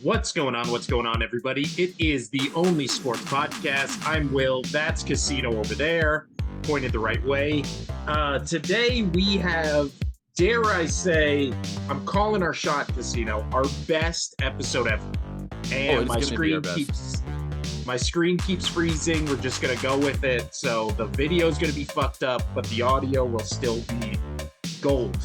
What's going on? What's going on, everybody? It is the Only Sports Podcast. I'm Will. That's Casino over there, pointed the right way. Today we have, dare I say, I'm calling our shot, Casino, our best episode ever. And my screen keeps freezing. We're just gonna go with it. So the video is gonna be fucked up, but the audio will still be gold.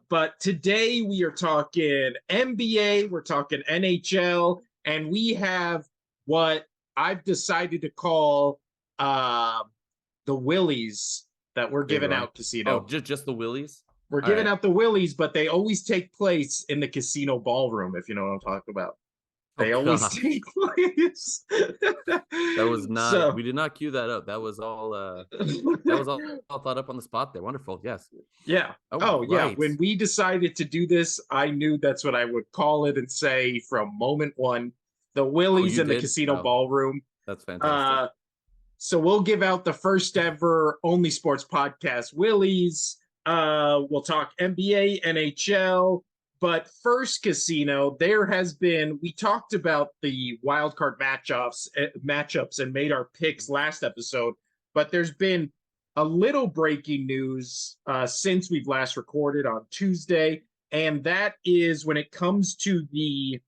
But today we are talking NBA, we're talking NHL, and we have what I've decided to call the Willies that we're giving out, Casino. Oh, just the Willies? We're giving out the Willies, but they always take place in the casino ballroom, if you know what I'm talking about. They always take place. That was not. We did not cue that up. That was all. All thought up on the spot there. Wonderful. Yes. Yeah. Yeah. When we decided to do this, I knew that's what I would call it and say from moment one. The Willies in the casino ballroom. That's fantastic. So we'll give out the first ever Only Sports Podcast Willies. We'll talk NBA, NHL. But first, Casino, we talked about the wild card matchups and made our picks last episode, but there's been a little breaking news since we've last recorded on Tuesday, and that is when it comes to the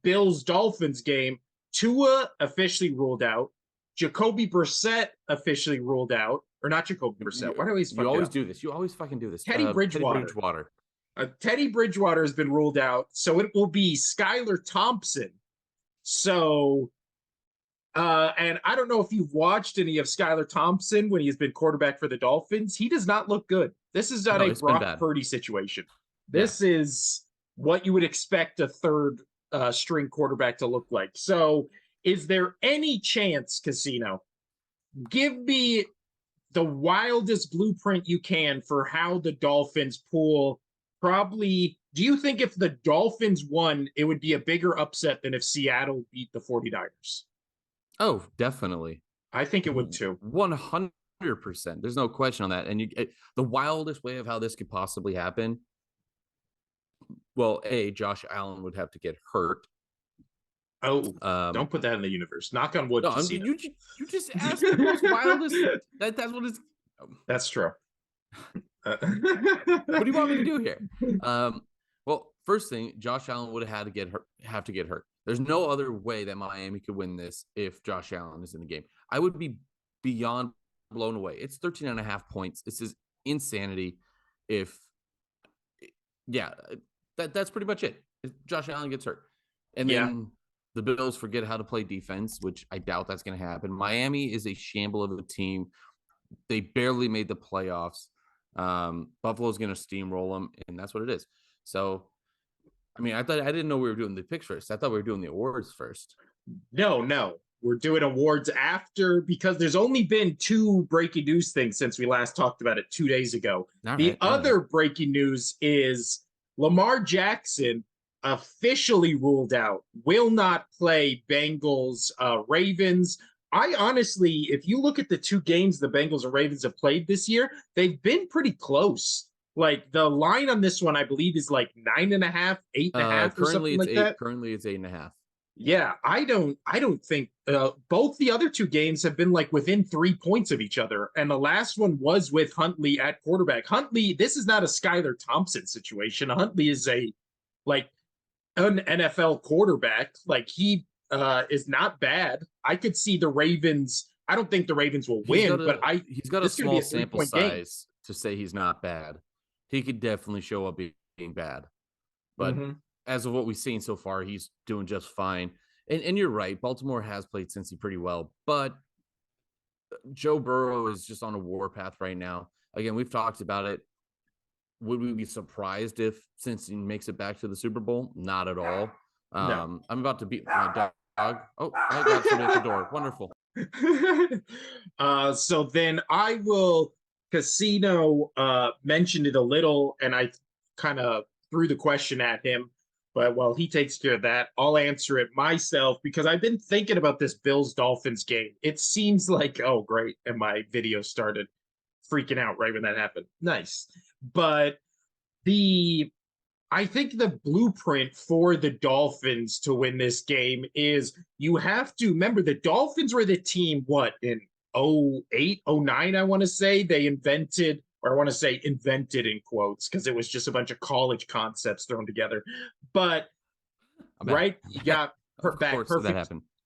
Bills-Dolphins game, Tua officially ruled out, Jacoby Brissett officially ruled out, or not Jacoby Brissett. Why do I always You always do this. You always fucking do this. Teddy Bridgewater. Teddy Bridgewater has been ruled out, so it will be Skylar Thompson. So, and I don't know if you've watched any of Skylar Thompson when he has been quarterback for the Dolphins. He does not look good. This is not a Brock Purdy situation. This is what you would expect a third string quarterback to look like. So, is there any chance, Casino? Give me the wildest blueprint you can for how the Dolphins pull. Probably, do you think if the Dolphins won, it would be a bigger upset than if Seattle beat the 49ers? Oh, definitely. I think it would too. 100%. There's no question on that. And the wildest way of how this could possibly happen, well, Josh Allen would have to get hurt. Oh, don't put that in the universe. Knock on wood. No, you just asked the most wildest. That's what it's. That's true. What do you want me to do here? Well, first thing, Josh Allen would have to get hurt. There's no other way that Miami could win this if Josh Allen is in the game. I would be beyond blown away. It's 13.5 points. This is insanity. That's pretty much it. If Josh Allen gets hurt, and then the Bills forget how to play defense, which I doubt that's going to happen. Miami is a shamble of a team. They barely made the playoffs. Buffalo's going to steamroll them, and that's what it is. So, I mean, I didn't know we were doing the picks first. I thought we were doing the awards first. No. We're doing awards after, because there's only been 2 breaking news things since we last talked about it 2 days ago. The other breaking news is Lamar Jackson officially ruled out, will not play Bengals, Ravens. I honestly, if you look at the 2 games the Bengals and Ravens have played this year, they've been pretty close. Like the line on this one, I believe, is like 9.5, 8.5, or something like that. Currently, it's 8.5. Yeah, I don't think both the other 2 games have been like within 3 points of each other, and the last one was with Huntley at quarterback. Huntley, this is not a Skylar Thompson situation. Huntley is an NFL quarterback. Like he is not bad. I could see the Ravens. I don't think the Ravens will win, but he's got a small sample size to say he's not bad. He could definitely show up being bad, but as of what we've seen so far, he's doing just fine. And you're right, Baltimore has played Cincy pretty well, but Joe Burrow is just on a warpath right now. Again, we've talked about it. Would we be surprised if Cincy makes it back to the Super Bowl? Not at all. No. I'm about to beat my dog. Oh, I got somebody at the door. Wonderful. So then I will, Casino mentioned it a little, and I kind of threw the question at him. But while he takes care of that, I'll answer it myself because I've been thinking about this Bills-Dolphins game. It seems like, oh, great. And my video started freaking out right when that happened. Nice. But the I think the blueprint for the Dolphins to win this game is you have to remember the Dolphins were the team, what, in 08, 09, I want to say, they invented, or I want to say invented in quotes, because it was just a bunch of college concepts thrown together. But, right, you got back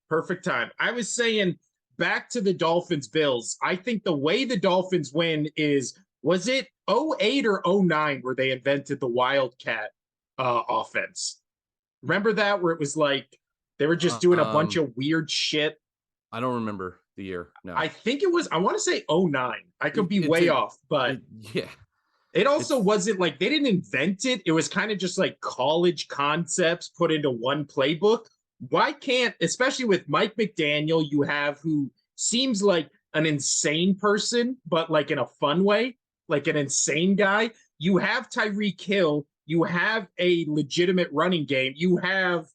perfect time. I was saying back to the Dolphins Bills. I think the way the Dolphins win is, was it 08 or 09 where they invented the Wildcat offense? Remember that, where it was like they were just doing a bunch of weird shit? I don't remember the year. No, I think it was, I want to say 09. I could be way off, but yeah. It also wasn't like they didn't invent it. It was kind of just like college concepts put into one playbook. Why can't, especially with Mike McDaniel, you have who seems like an insane person, but like in a fun way, like an insane guy. You have Tyreek Hill. You have a legitimate running game. You have,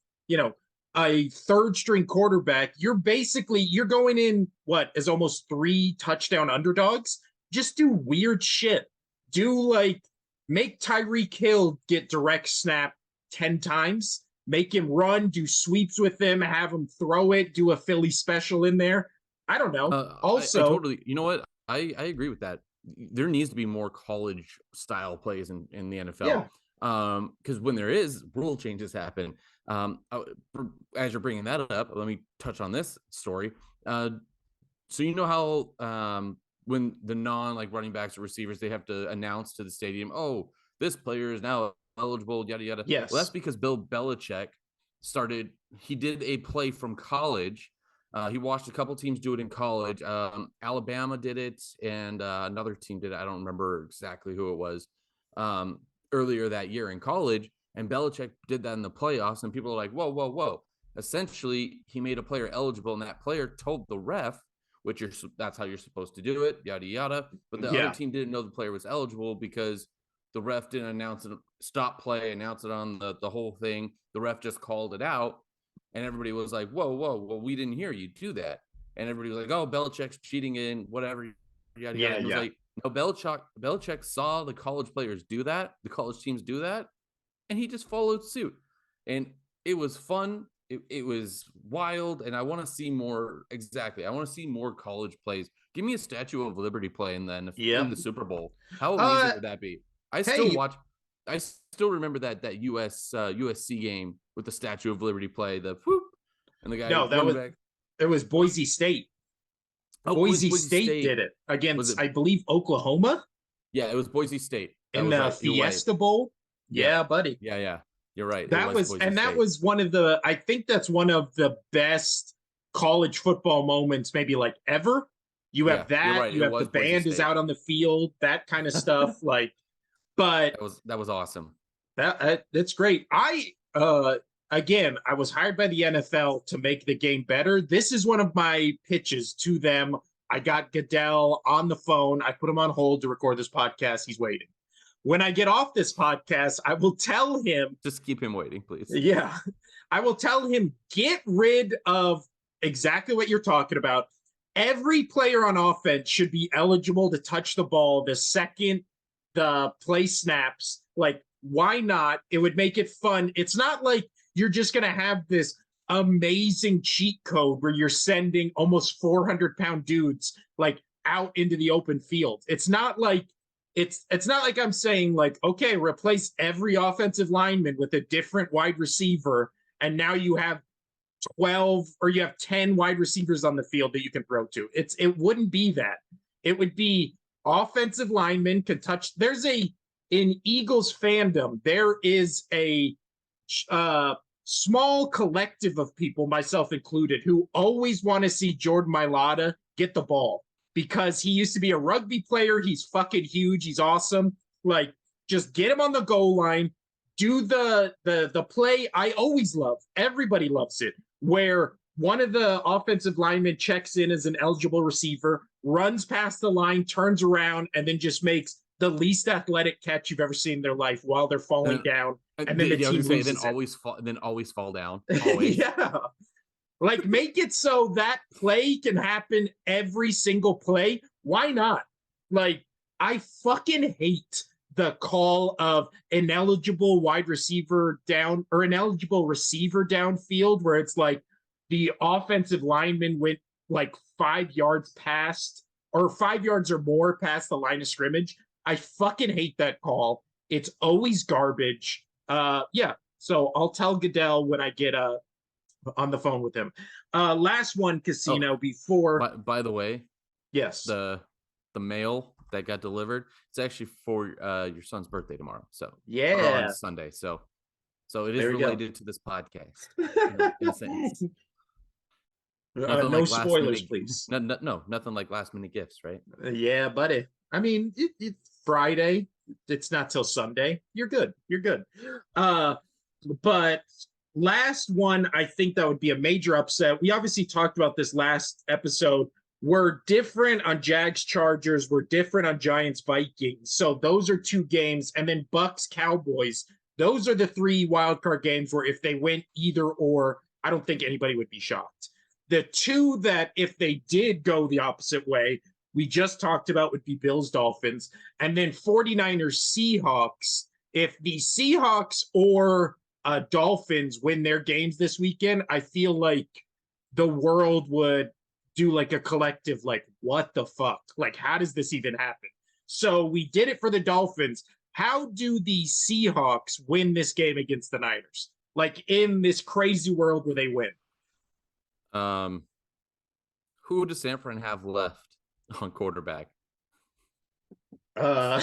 a third string quarterback. You're going in what is almost 3 touchdown underdogs. Just do weird shit. Make Tyreek Hill get direct snap 10 times, make him run, do sweeps with him, have him throw it, do a Philly special in there. I don't know. Also, I totally, you know what? I agree with that. There needs to be more college style plays in the NFL. Yeah. Because when there is, rule changes happen. As you're bringing that up, let me touch on this story. So you know how when the running backs or receivers, they have to announce to the stadium, oh, this player is now eligible, yada yada. Yes. Well, that's because Bill Belichick he did a play from college. He watched a couple teams do it in college. Alabama did it, and another team did it. I don't remember exactly who it was. Earlier that year in college, and Belichick did that in the playoffs, and people are like, whoa, whoa, whoa. Essentially, he made a player eligible, and that player told the ref, that's how you're supposed to do it, yada, yada. But the other team didn't know the player was eligible because the ref didn't announce it, stop play, announce it on the whole thing. The ref just called it out, and everybody was like, whoa, whoa, well, we didn't hear you do that. And everybody was like, oh, Belichick's cheating in whatever, yada, yada. And it was like, no, Belichick saw the college players do that, the college teams do that, and he just followed suit. And it was fun. It was wild, and I want to see more. Exactly, I want to see more college plays. Give me a Statue of Liberty play in the Super Bowl. How amazing would that be? I still remember that USC game with the Statue of Liberty play. The whoop, and the guy. No, it was Boise State. Oh, Boise State did it against, I believe, Oklahoma. Yeah, it was Boise State in the Fiesta Bowl. Yeah, buddy. Yeah. You're right. That was one of the, I think that's one of the best college football moments, maybe like ever. You have that. Right. You have the band is out on the field, that kind of stuff. But that was awesome. That's great. Again, I was hired by the NFL to make the game better. This is one of my pitches to them. I got Goodell on the phone. I put him on hold to record this podcast. He's waiting. When I get off this podcast, I will tell him. Just keep him waiting, please. Yeah. I will tell him, get rid of exactly what you're talking about. Every player on offense should be eligible to touch the ball the second the play snaps. Why not? It would make it fun. It's not like you're just going to have this amazing cheat code where you're sending almost 400-pound dudes out into the open field. It's not like I'm saying okay, replace every offensive lineman with a different wide receiver, and now you have 12 or you have 10 wide receivers on the field that you can throw to. It wouldn't be that. It would be offensive linemen can touch. In Eagles fandom, there is a small collective of people, myself included, who always want to see Jordan Mailata get the ball because he used to be a rugby player. He's fucking huge. He's awesome. Just get him on the goal line, do the play I always love. Everybody loves it, where one of the offensive linemen checks in as an eligible receiver, runs past the line, turns around, and then just makes the least athletic catch you've ever seen in their life while they're falling down. And then the team loses then always fall down. Always. Yeah. Make it so that play can happen every single play. Why not? I fucking hate the call of ineligible wide receiver down or ineligible receiver downfield, where it's like the offensive lineman went like 5 yards past or 5 yards or more past the line of scrimmage. I fucking hate that call. It's always garbage. Yeah. So I'll tell Goodell when I get on the phone with him. Last one, Casino, before. By the way, yes, the mail that got delivered, it's actually for your son's birthday tomorrow. So yeah, on Sunday. So it is related to this podcast. In a sense. No like spoilers, please. No, nothing like last minute gifts, right? Yeah, buddy. I mean, it's Friday. It's not till Sunday. You're good. You're good. But last one, I think that would be a major upset. We obviously talked about this last episode. We're different on Jags Chargers. We're different on Giants Vikings. So those are 2 games. And then Bucks Cowboys. Those are the 3 wildcard games where if they win either or, I don't think anybody would be shocked. The 2 that if they did go the opposite way, we just talked about would be Bills Dolphins. And then 49ers Seahawks. If the Seahawks or Dolphins win their games this weekend, I feel like the world would do like a collective, like, what the fuck? Like, how does this even happen? So we did it for the Dolphins. How do the Seahawks win this game against the Niners? Like, in this crazy world where they win? Who does San Fran have left on quarterback? Yeah,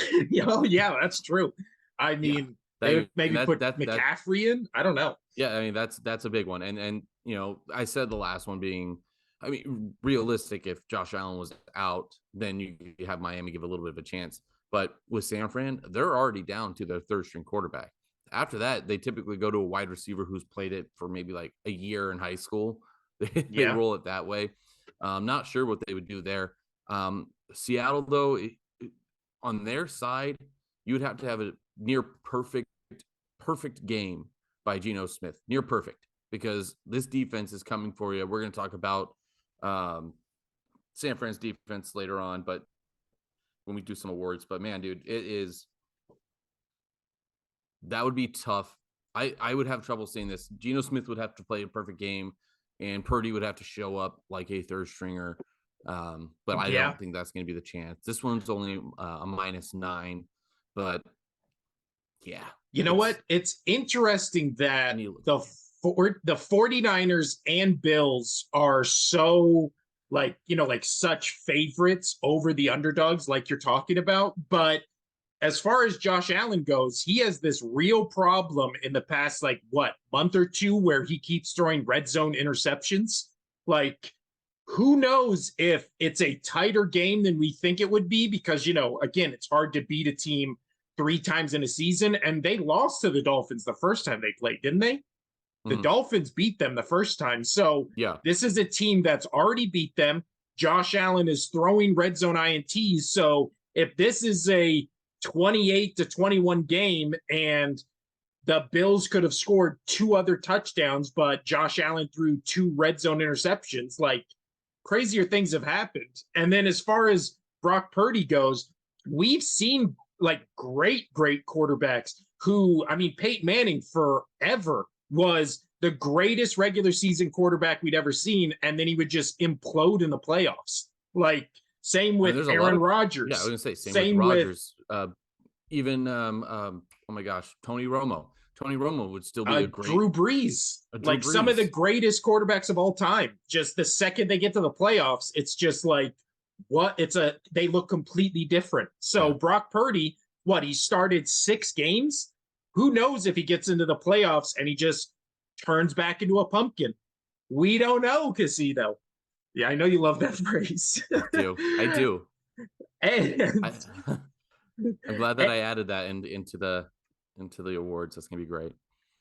that's true. I mean, they would maybe put McCaffrey in. I don't know. Yeah, I mean that's a big one. And you know, I said the last one being, I mean, realistic. If Josh Allen was out, then you have Miami give a little bit of a chance. But with San Fran, they're already down to their 3rd string quarterback. After that, they typically go to a wide receiver who's played it for maybe like a year in high school. They roll it that way. I'm not sure what they would do there. Seattle, though, on their side, you would have to have a near perfect game by Geno Smith, near perfect, because this defense is coming for you. We're going to talk about San Fran's defense later on, but when we do some awards. But man, dude, that would be tough. I would have trouble saying this. Geno Smith would have to play a perfect game, and Purdy would have to show up like a 3rd stringer. But I don't think that's going to be the chance. This one's only a -9, but yeah. You know what? It's interesting that the 49ers and Bills are so like, you know, like such favorites over the underdogs like you're talking about. But as far as Josh Allen goes, he has this real problem in the past, like, month or 2 where he keeps throwing red zone interceptions. Like, who knows if it's a tighter game than we think it would be, because, you know, again, it's hard to beat a team 3 times in a season. And they lost to the Dolphins the first time they played, didn't they? The Dolphins beat them the first time. So this is a team that's already beat them. Josh Allen is throwing red zone INTs. So if this is a 28-21 game and the Bills could have scored 2 other touchdowns, but Josh Allen threw 2 red zone interceptions, like, crazier things have happened. And then as far as Brock Purdy goes, we've seen like great quarterbacks who, I mean, Peyton Manning forever was the greatest regular season quarterback we'd ever seen. And then he would just implode in the playoffs. Like, same with Aaron Rodgers. Yeah, I was going to say same with Rodgers. Even, oh my gosh, Tony Romo. Tony Romo would still be a great. Drew Brees. Some of the greatest quarterbacks of all time. Just the second they get to the playoffs, it's just like, they look completely different. So Brock Purdy, he started 6 games? Who knows if he gets into the playoffs and he just turns back into a pumpkin? We don't know, Casino. Yeah, I know you love that phrase. I do. And I'm glad that I added that into the awards. That's gonna be great.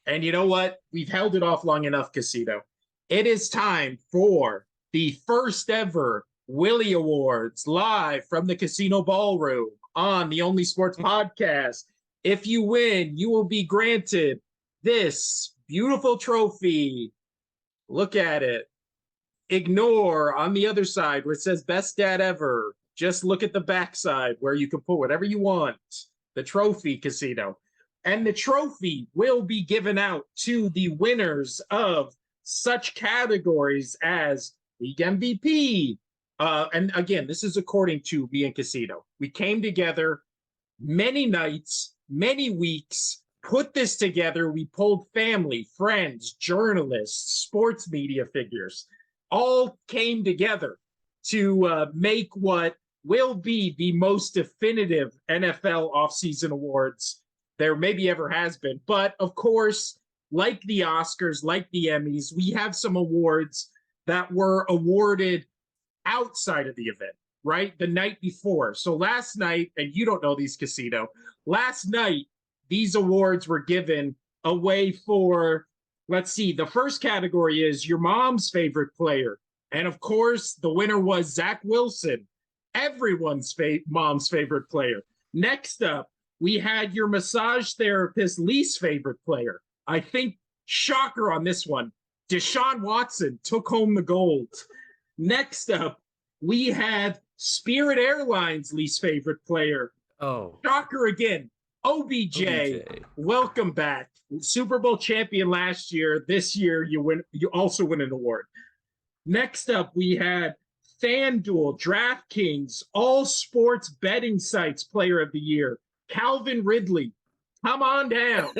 And you know what? We've held it off long enough, Casino. It is time for the first ever Willy Awards live from the Casino Ballroom on the Only Sports Podcast. If you win, you will be granted this beautiful trophy. Look at it. Ignore on the other side where it says best dad ever. Just look at the backside where you can put whatever you want. the trophy casino. And the trophy will be given out to the winners of such categories as League MVP. And again, this is according to me and Casino. We came together many nights, many weeks, put this together. We pulled family, friends, journalists, sports media figures, all came together to make what will be the most definitive NFL offseason awards there maybe ever has been. But of course, like the Oscars, like the Emmys, we have some awards that were awarded outside of the event, right? The night before. So last night, and you don't know these, Casino, last night, these awards were given away for, let's see, the first category is your mom's favorite player. And of course, the winner was Zach Wilson, everyone's mom's favorite player. Next up, we had your massage therapist's least favorite player. I think, shocker on this one, Deshaun Watson took home the gold. Next up, we had Spirit Airlines' least favorite player. Oh. Shocker again, OBJ. Welcome back. Super Bowl champion last year. This year, you also win an award. Next up, we had FanDuel, DraftKings, all sports betting sites player of the year. Calvin Ridley, come on down.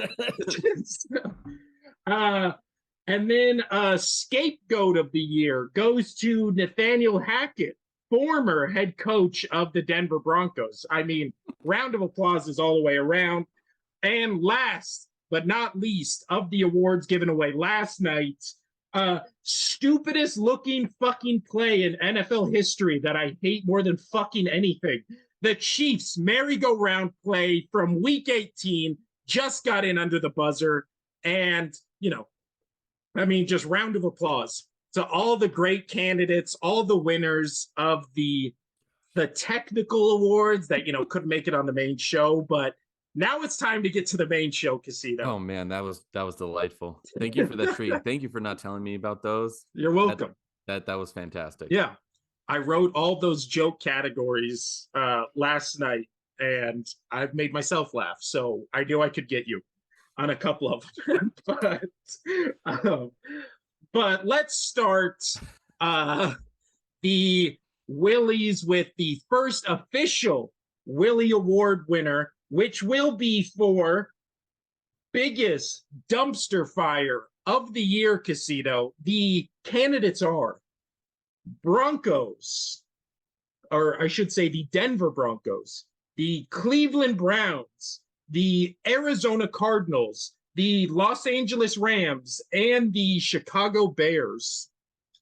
And then scapegoat of the year goes to Nathaniel Hackett, former head coach of the Denver Broncos. I mean, round of applause is all the way around. And last but not least of the awards given away last night, stupidest looking fucking play in NFL history that I hate more than fucking anything. The Chiefs merry-go-round play from week 18 just got in under the buzzer. And, I mean, just round of applause to all the great candidates, all the winners of the technical awards that, couldn't make it on the main show. But now it's time to get to the main show, Casino. Oh, man, that was delightful. Thank you for that treat. Thank you for not telling me about those. You're welcome. That was fantastic. Yeah. I wrote all those joke categories last night, and I've made myself laugh. So I knew I could get you on a couple of them. But let's start the Willys with the first official Willy Award winner, which will be for biggest dumpster fire of the year, Casino. The candidates are Broncos, or I should say the Denver Broncos, the Cleveland Browns, the Arizona Cardinals, the Los Angeles Rams, and the Chicago Bears.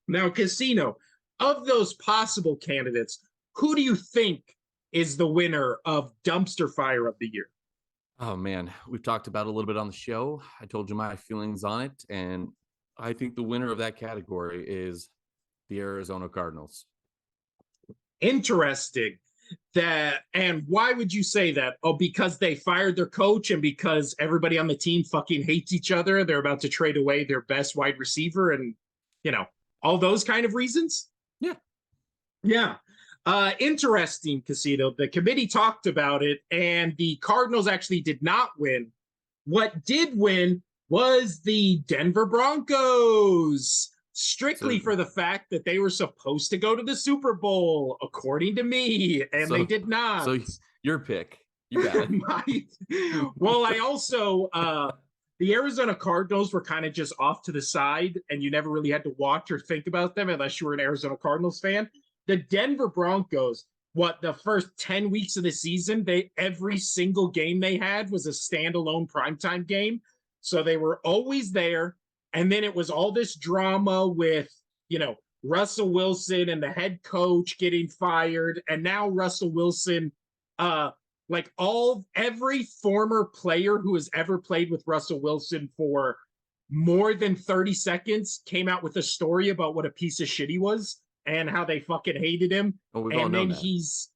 Now, Casino, of those possible candidates, who do you think is the winner of dumpster fire of the year? Oh, man, we've talked about it a little bit on the show. I told you my feelings on it, and I think the winner of that category is the Arizona Cardinals. Interesting. And why would you say that? Oh, because they fired their coach and because everybody on the team fucking hates each other. They're about to trade away their best wide receiver and, all those kind of reasons? Yeah. Yeah. Interesting, Casino. The committee talked about it, and the Cardinals actually did not win. What did win was the Denver Broncos, strictly for the fact that they were supposed to go to the Super Bowl, according to me, and they did not. So your pick. You got it. Well, I also, the Arizona Cardinals were kind of just off to the side, and you never really had to watch or think about them unless you were an Arizona Cardinals fan. The Denver Broncos, the first 10 weeks of the season, every single game they had was a standalone primetime game. So they were always there. And then it was all this drama with, Russell Wilson and the head coach getting fired. And now Russell Wilson, every former player who has ever played with Russell Wilson for more than 30 seconds came out with a story about what a piece of shit he was and how they fucking hated him. Well, and then he's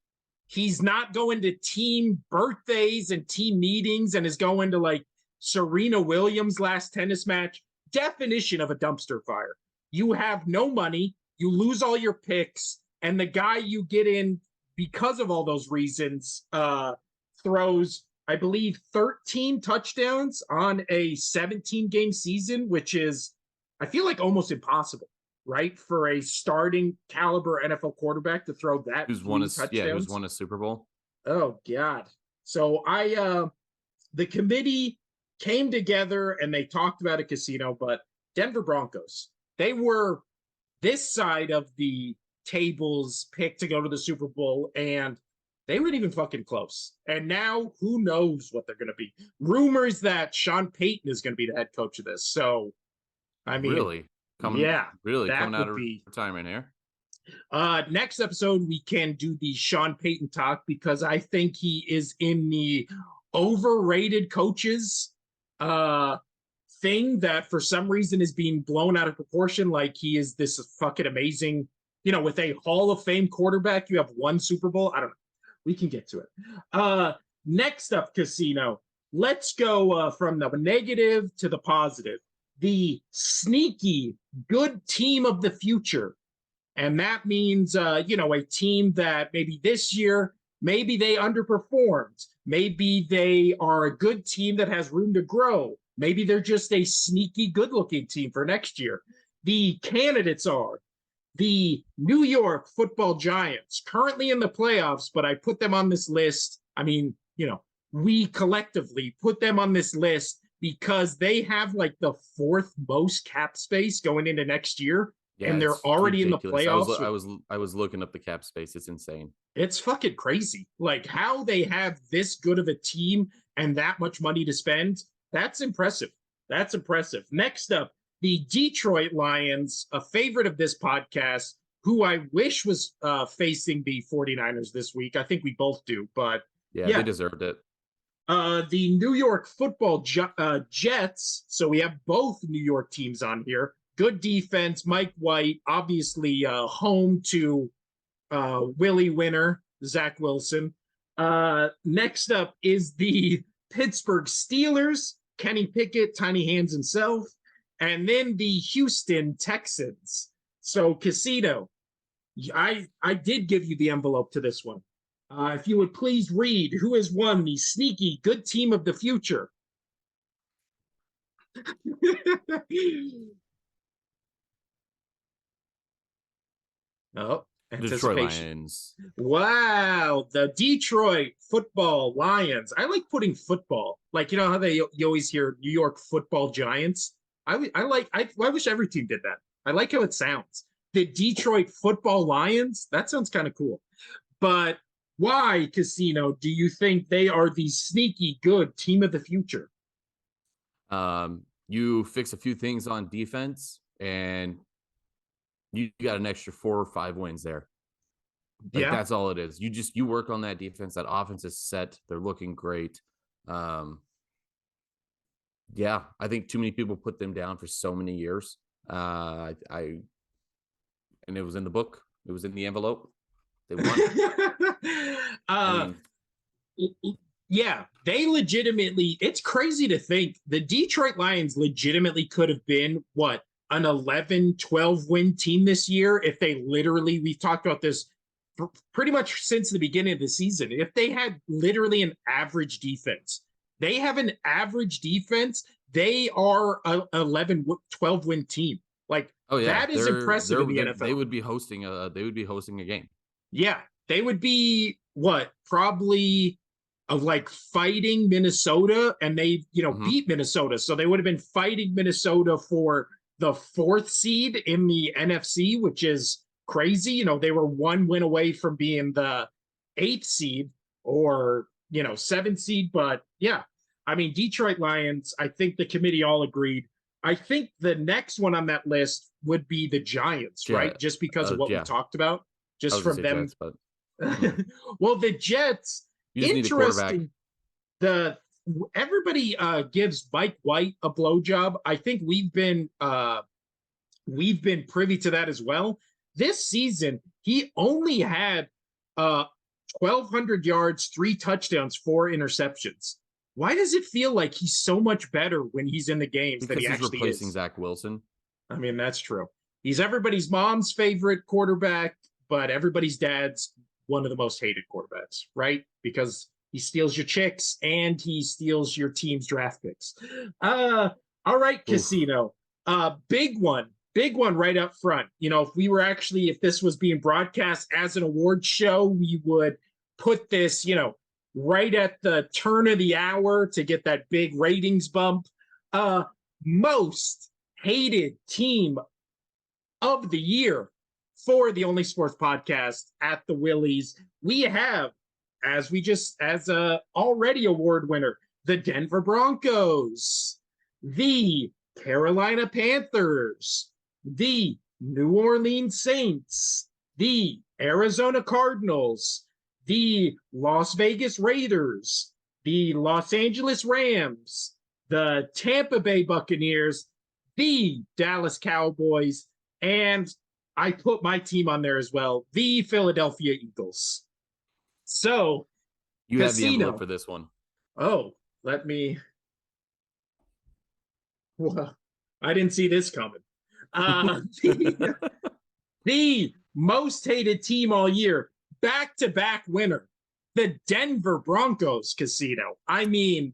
not going to team birthdays and team meetings and is going to Serena Williams' last tennis match. Definition of a dumpster fire. You have no money, you lose all your picks, and the guy you get in because of all those reasons throws I believe, 13 touchdowns on a 17-game season, which is, I feel like, almost impossible, right? For a starting caliber NFL quarterback to throw that Who's few touchdowns. Who's won a Super Bowl? Oh, God. So the committee came together and they talked about a casino, but Denver Broncos, they were this side of the table's pick to go to the Super Bowl, and they weren't even fucking close. And now who knows what they're going to be. Rumors that Sean Payton is going to be the head coach of this. So, I mean, coming out of retirement here. Next episode, we can do the Sean Payton talk because I think he is in the overrated coaches thing that for some reason is being blown out of proportion. Like he is this fucking amazing, with a Hall of Fame quarterback, you have one Super Bowl. I don't know. We can get to it. Next up, Casino. Let's go from the negative to the positive. The sneaky good team of the future. And that means, a team that maybe this year, maybe they underperformed. Maybe they are a good team that has room to grow. Maybe they're just a sneaky, good-looking team for next year. The candidates are the New York Football Giants, currently in the playoffs, but I put them on this list. I mean, we collectively put them on this list because they have like the fourth most cap space going into next year. Yeah, and they're already ridiculous. In the playoffs. I was looking up the cap space. It's insane. It's fucking crazy. Like how they have this good of a team and that much money to spend. That's impressive. That's impressive. Next up, the Detroit Lions, a favorite of this podcast, who I wish was facing the 49ers this week. I think we both do, but yeah. They deserved it. The New York Football Jets. So we have both New York teams on here. Good defense. Mike White, obviously home to Willie winner, Zach Wilson. Next up is the Pittsburgh Steelers, Kenny Pickett, tiny hands himself, and then the Houston Texans. So, Casino, I did give you the envelope to this one. If you would please read who has won the sneaky good team of the future. Oh, Detroit Lions. Wow, the Detroit Football Lions. I like putting football. Like, how you always hear New York Football Giants. I wish every team did that. I like how it sounds. The Detroit Football Lions. That sounds kind of cool. But why, Casino, do you think they are the sneaky good team of the future? You fix a few things on defense and you got an extra 4 or 5 wins there. Like, that's all it is. You work on that defense. That offense is set. They're looking great. I think too many people put them down for so many years. And it was in the book. It was in the envelope. They won. Yeah, they legitimately. It's crazy to think the Detroit Lions legitimately could have been what? An 11-12 win team this year if they literally, we've talked about this pretty much since the beginning of the season. If they had literally an average defense, they have an average defense. They are a 11-12 win team. Like, that is impressive in the NFL. They would be hosting a game. Yeah, they would be probably like fighting Minnesota, and they beat Minnesota, so they would have been fighting Minnesota for the 4th seed in the NFC, which is crazy. They were 1 win away from being the 8th seed or 7th seed. But yeah, I mean, Detroit Lions, I think the committee all agreed. I think the next one on that list would be the Giants, right? Just because of what we talked about, just from them. Jets, but... Well, the Jets, interesting. Everybody gives Mike White a blowjob. I think we've been privy to that as well. This season, he only had 1,200 yards, 3 touchdowns, 4 interceptions. Why does it feel like he's so much better when he's in the games than he actually is? Because he's replacing Zach Wilson. I mean, that's true. He's everybody's mom's favorite quarterback, but everybody's dad's one of the most hated quarterbacks, right? Because he steals your chicks, and he steals your team's draft picks. All right, Casino. Big one right up front. You know, if this was being broadcast as an award show, we would put this, you know, right at the turn of the hour to get that big ratings bump. Most hated team of the year for the Only Sports Podcast at the Willies. We have, as a already award winner, the Denver Broncos, the Carolina Panthers, the New Orleans Saints, the Arizona Cardinals, the Las Vegas Raiders, the Los Angeles Rams, the Tampa Bay Buccaneers, the Dallas Cowboys, and I put my team on there as well, the Philadelphia Eagles. So, you have the envelope for this one. Oh, let me. Well, I didn't see this coming. The most hated team all year, back-to-back winner, the Denver Broncos, Casino. I mean,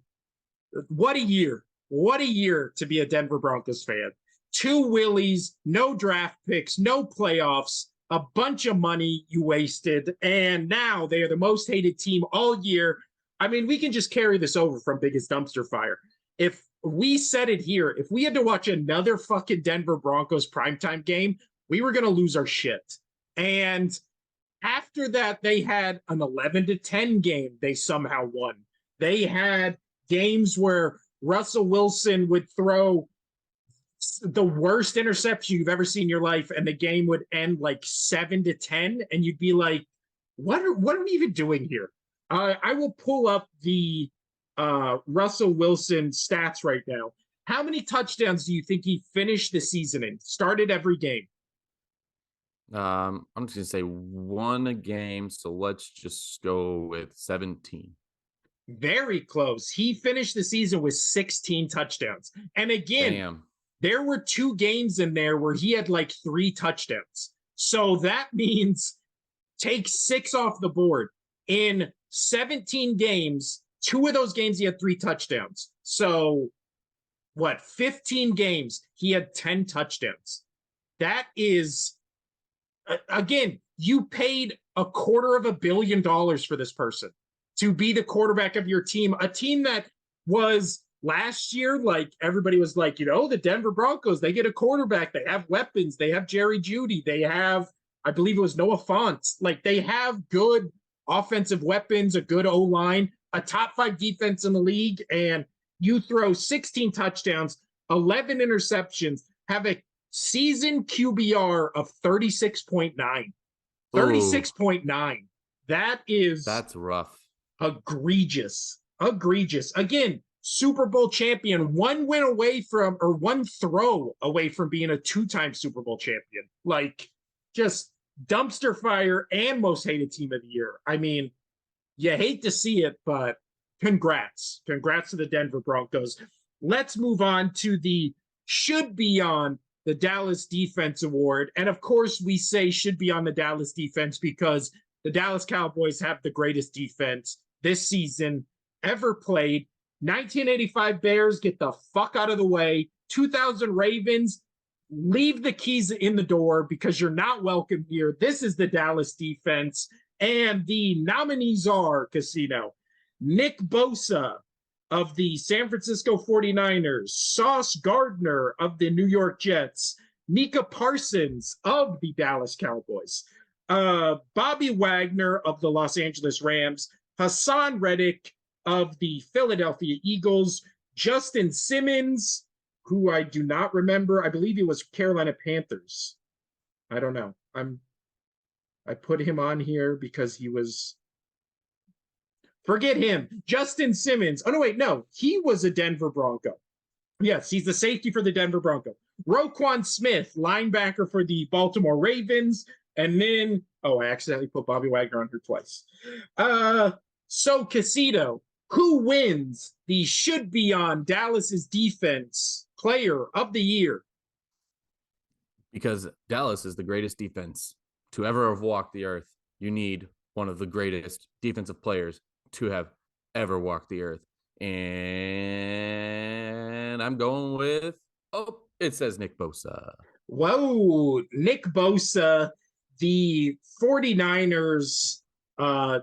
what a year. What a year to be a Denver Broncos fan. 2 Willies, no draft picks, no playoffs, a bunch of money you wasted, and now they are the most hated team all year. I mean, we can just carry this over from Biggest Dumpster Fire. If we said it here, if we had to watch another fucking Denver Broncos primetime game, we were going to lose our shit. And after that, they had an 11-10 game they somehow won. They had games where Russell Wilson would throw the worst interception you've ever seen in your life, and the game would end like 7-10, and you'd be like, what are we even doing here? I will pull up the Russell Wilson stats right now. How many touchdowns do you think he finished the season in? Started every game. I'm just gonna say 1 a game, so let's just go with 17. Very close. He finished the season with 16 touchdowns. And again, there were 2 games in there where he had like 3 touchdowns. So that means take 6 off the board. In 17 games, 2 of those games he had 3 touchdowns. So 15 games, he had 10 touchdowns. That is, again, you paid $250 million for this person to be the quarterback of your team, a team that was last year, like everybody was like, you know, the Denver Broncos, they get a quarterback, they have weapons, they have Jerry Jeudy, they have, I believe it was Noah Fant. Like, they have good offensive weapons, a good O-line, a top 5 defense in the league, and you throw 16 touchdowns, 11 interceptions, have a season QBR of 36.9. 36.9. That's rough. Egregious. Again, Super Bowl champion, 1 throw away from being a 2-time Super Bowl champion. Like, just dumpster fire and most hated team of the year. I mean, you hate to see it, but congrats. Congrats to the Denver Broncos. Let's move on to the should be on the Dallas Defense Award. And of course, we say should be on the Dallas defense because the Dallas Cowboys have the greatest defense this season ever played. 1985 Bears, get the fuck out of the way. 2000 Ravens, leave the keys in the door because you're not welcome here. This is the Dallas defense. And the nominees are, Casino, Nick Bosa of the San Francisco 49ers, Sauce Gardner of the New York Jets, Micah Parsons of the Dallas Cowboys, Bobby Wagner of the Los Angeles Rams, Hassan Reddick of the Philadelphia Eagles, Justin Simmons, who I do not remember. I believe he was Carolina Panthers. I don't know. I put him on here because he was. Forget him. Justin Simmons. Oh, no, wait. No, he was a Denver Bronco. Yes, he's the safety for the Denver Bronco. Roquan Smith, linebacker for the Baltimore Ravens. And then, I accidentally put Bobby Wagner on here twice. So, Casino, who wins the should be on Dallas's defense player of the year? Because Dallas is the greatest defense to ever have walked the earth. You need one of the greatest defensive players to have ever walked the earth. And I'm going with, it says Nick Bosa. Whoa, Nick Bosa, the 49ers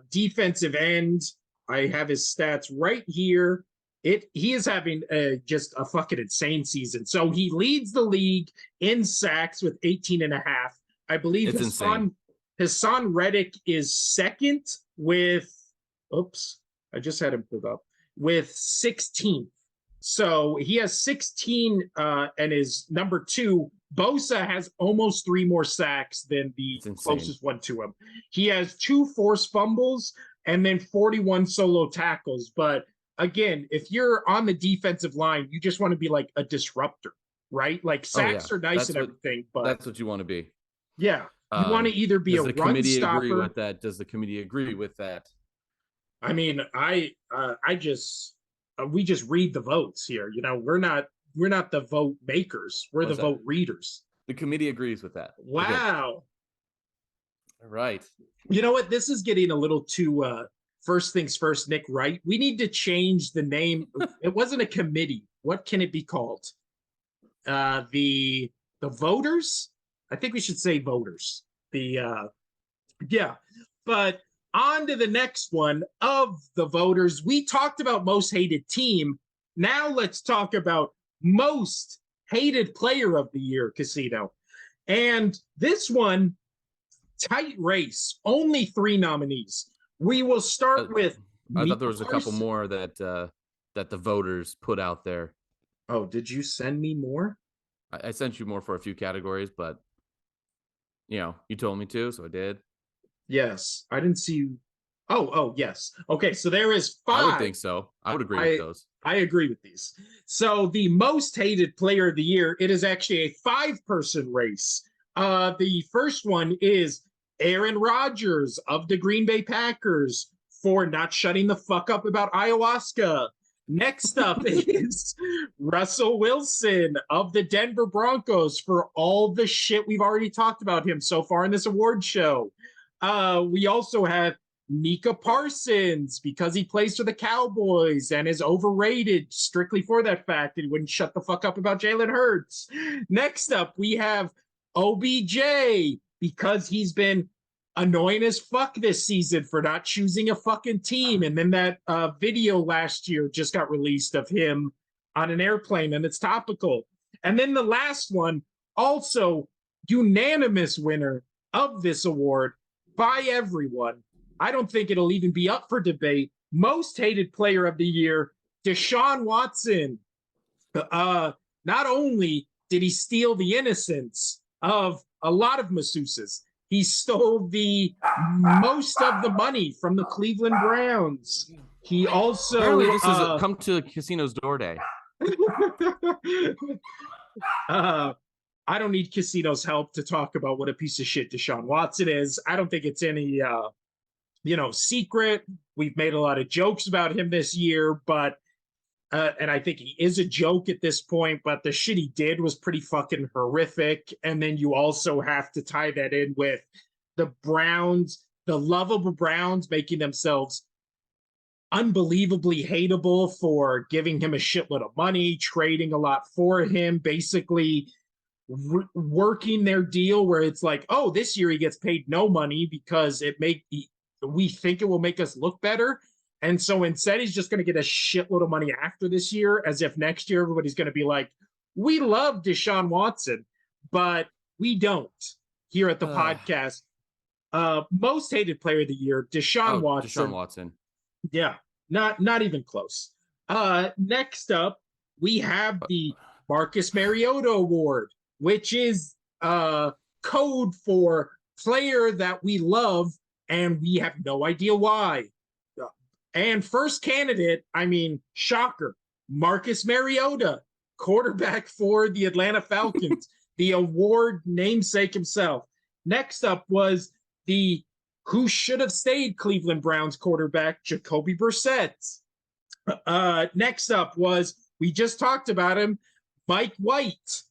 defensive end. I have his stats right here. He is having just a fucking insane season. So he leads the league in sacks with 18 and a half. I believe Hassan Reddick is second with, I just had him pulled up, with 16. So he has 16 and is number 2. Bosa has almost 3 more sacks than the closest one to him. He has 2 forced fumbles and then 41 solo tackles. But again, if you're on the defensive line, you just want to be like a disruptor, right? Like sacks are nice and everything, but that's what you want to be. Yeah. You want to either be a run stopper. Agree with that? Does the committee agree with that? I mean, we just read the votes here. You know, we're not the vote makers. We're the vote readers. The committee agrees with that. Wow. All right. You know what? This is getting a little too first things first, Nick, right? We need to change the name. It wasn't a committee. What can it be called? The voters? I think we should say voters. But on to the next one of the voters. We talked about most hated team. Now let's talk about most hated player of the year, Casino. And this one, tight race, only 3 nominees. We will start with. I thought there was a couple more that the voters put out there. Oh, did you send me more? I sent you more for a few categories, but you told me to, so I did. Yes, I didn't see you. Oh, yes. Okay, so there is 5. I would think so. I would agree with those. I agree with these. So the most hated player of the year, it is actually a 5-person race. The first one is Aaron Rodgers of the Green Bay Packers for not shutting the fuck up about ayahuasca. Next up is Russell Wilson of the Denver Broncos for all the shit we've already talked about him so far in this award show. We also have Micah Parsons because he plays for the Cowboys and is overrated strictly for that fact that he wouldn't shut the fuck up about Jalen Hurts. Next up, we have OBJ because he's been annoying as fuck this season for not choosing a fucking team. And then that video last year just got released of him on an airplane, and it's topical. And then the last one, also unanimous winner of this award by everyone. I don't think it'll even be up for debate. Most hated player of the year, Deshaun Watson. Not only did he steal the innocence of a lot of masseuses, he stole the most of the money from the Cleveland Browns. He also apparently this is a come to Casino's door day. I don't need Casino's help to talk about what a piece of shit Deshaun Watson is. I don't think it's any secret. We've made a lot of jokes about him this year, but and I think he is a joke at this point, but the shit he did was pretty fucking horrific. And then you also have to tie that in with the Browns, the lovable Browns making themselves unbelievably hateable for giving him a shitload of money, trading a lot for him, basically working their deal where it's like, oh, this year he gets paid no money because we think it will make us look better. And so instead, he's just going to get a shitload of money after this year, as if next year everybody's going to be like, we love Deshaun Watson, but we don't here at the podcast. Most hated player of the year, Deshaun Watson. Deshaun Watson. Yeah, not even close. Next up, we have the Marcus Mariota Award, which is code for player that we love and we have no idea why. And first candidate, shocker, Marcus Mariota, quarterback for the Atlanta Falcons, the award namesake himself. Next up was the who should have stayed Cleveland Browns quarterback, Jacoby Brissett. Next up was, we just talked about him, Mike White.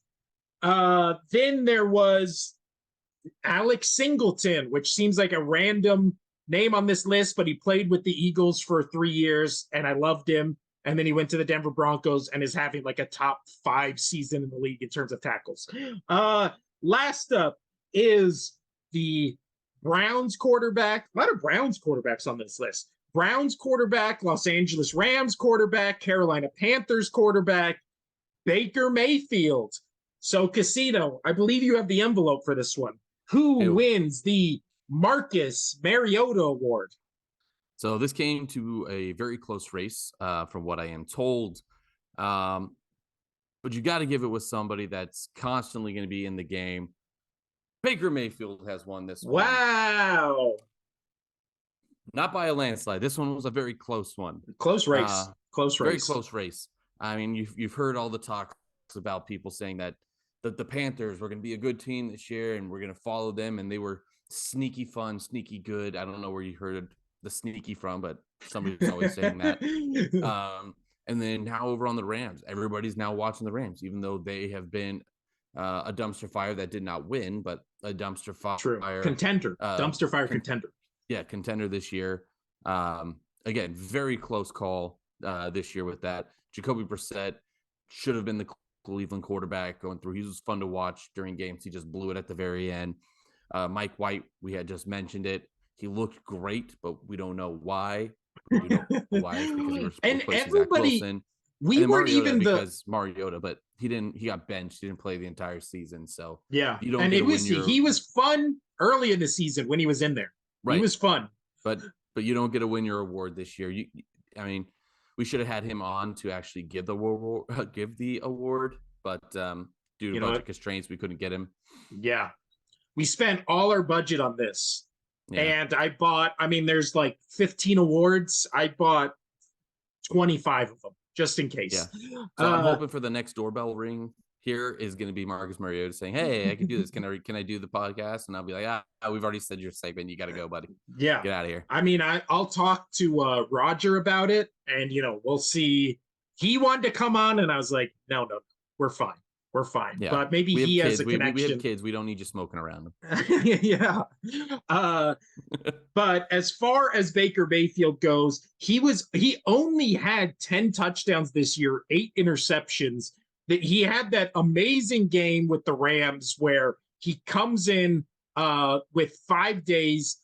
Then there was Alex Singleton, which seems like a random name on this list, but he played with the Eagles for 3 years, and I loved him. And then he went to the Denver Broncos and is having like a top 5 season in the league in terms of tackles. Last up is the Browns quarterback. A lot of Browns quarterbacks on this list. Browns quarterback, Los Angeles Rams quarterback, Carolina Panthers quarterback, Baker Mayfield. So, Casino, I believe you have the envelope for this one. Who wins the Marcus Mariota Award? So this came to a very close race, from what I am told. But you got to give it with somebody that's constantly going to be in the game. Baker Mayfield has won this one. Wow. Not by a landslide. This one was a very close one. Close race. Very close race. I mean, you've heard all the talks about people saying that the Panthers were going to be a good team this year and we're going to follow them, and they were sneaky fun, sneaky good. I don't know where you heard the sneaky from, but somebody's always saying that. And then now over on the Rams, everybody's now watching the Rams, even though they have been a dumpster fire that did not win, but a dumpster fire. True. Contender. Dumpster fire contender. Yeah, contender this year. Again, very close call this year with that. Jacoby Brissett should have been the Cleveland quarterback going through. He was fun to watch during games. He just blew it at the very end. Mike White, we had just mentioned it. He looked great, but we don't know why. We don't know why. It's because he was and everybody, Mariota, but he got benched. He didn't play the entire season. So yeah, and he was fun early in the season when he was in there. Right. He was fun. But you don't get to win your award this year. I mean, we should have had him on to actually give the award, but due to budget constraints, we couldn't get him. Yeah. We spent all our budget on this. Yeah. And there's like 15 awards. I bought 25 of them just in case. Yeah. So I'm hoping for the next doorbell ring here is going to be Marcus Mariota saying, "Hey, I can do this. Can I do the podcast?" And I'll be like, we've already said your segment. You got to go, buddy. Yeah. Get out of here. I mean, I'll talk to Roger about it, and, we'll see. He wanted to come on, and I was like, no, we're fine. We're fine. Yeah. But maybe he has a connection. We have kids. We don't need you smoking around them. Yeah. But as far as Baker Mayfield goes, he only had 10 touchdowns this year, 8 interceptions. That he had that amazing game with the Rams where he comes in with 5 days,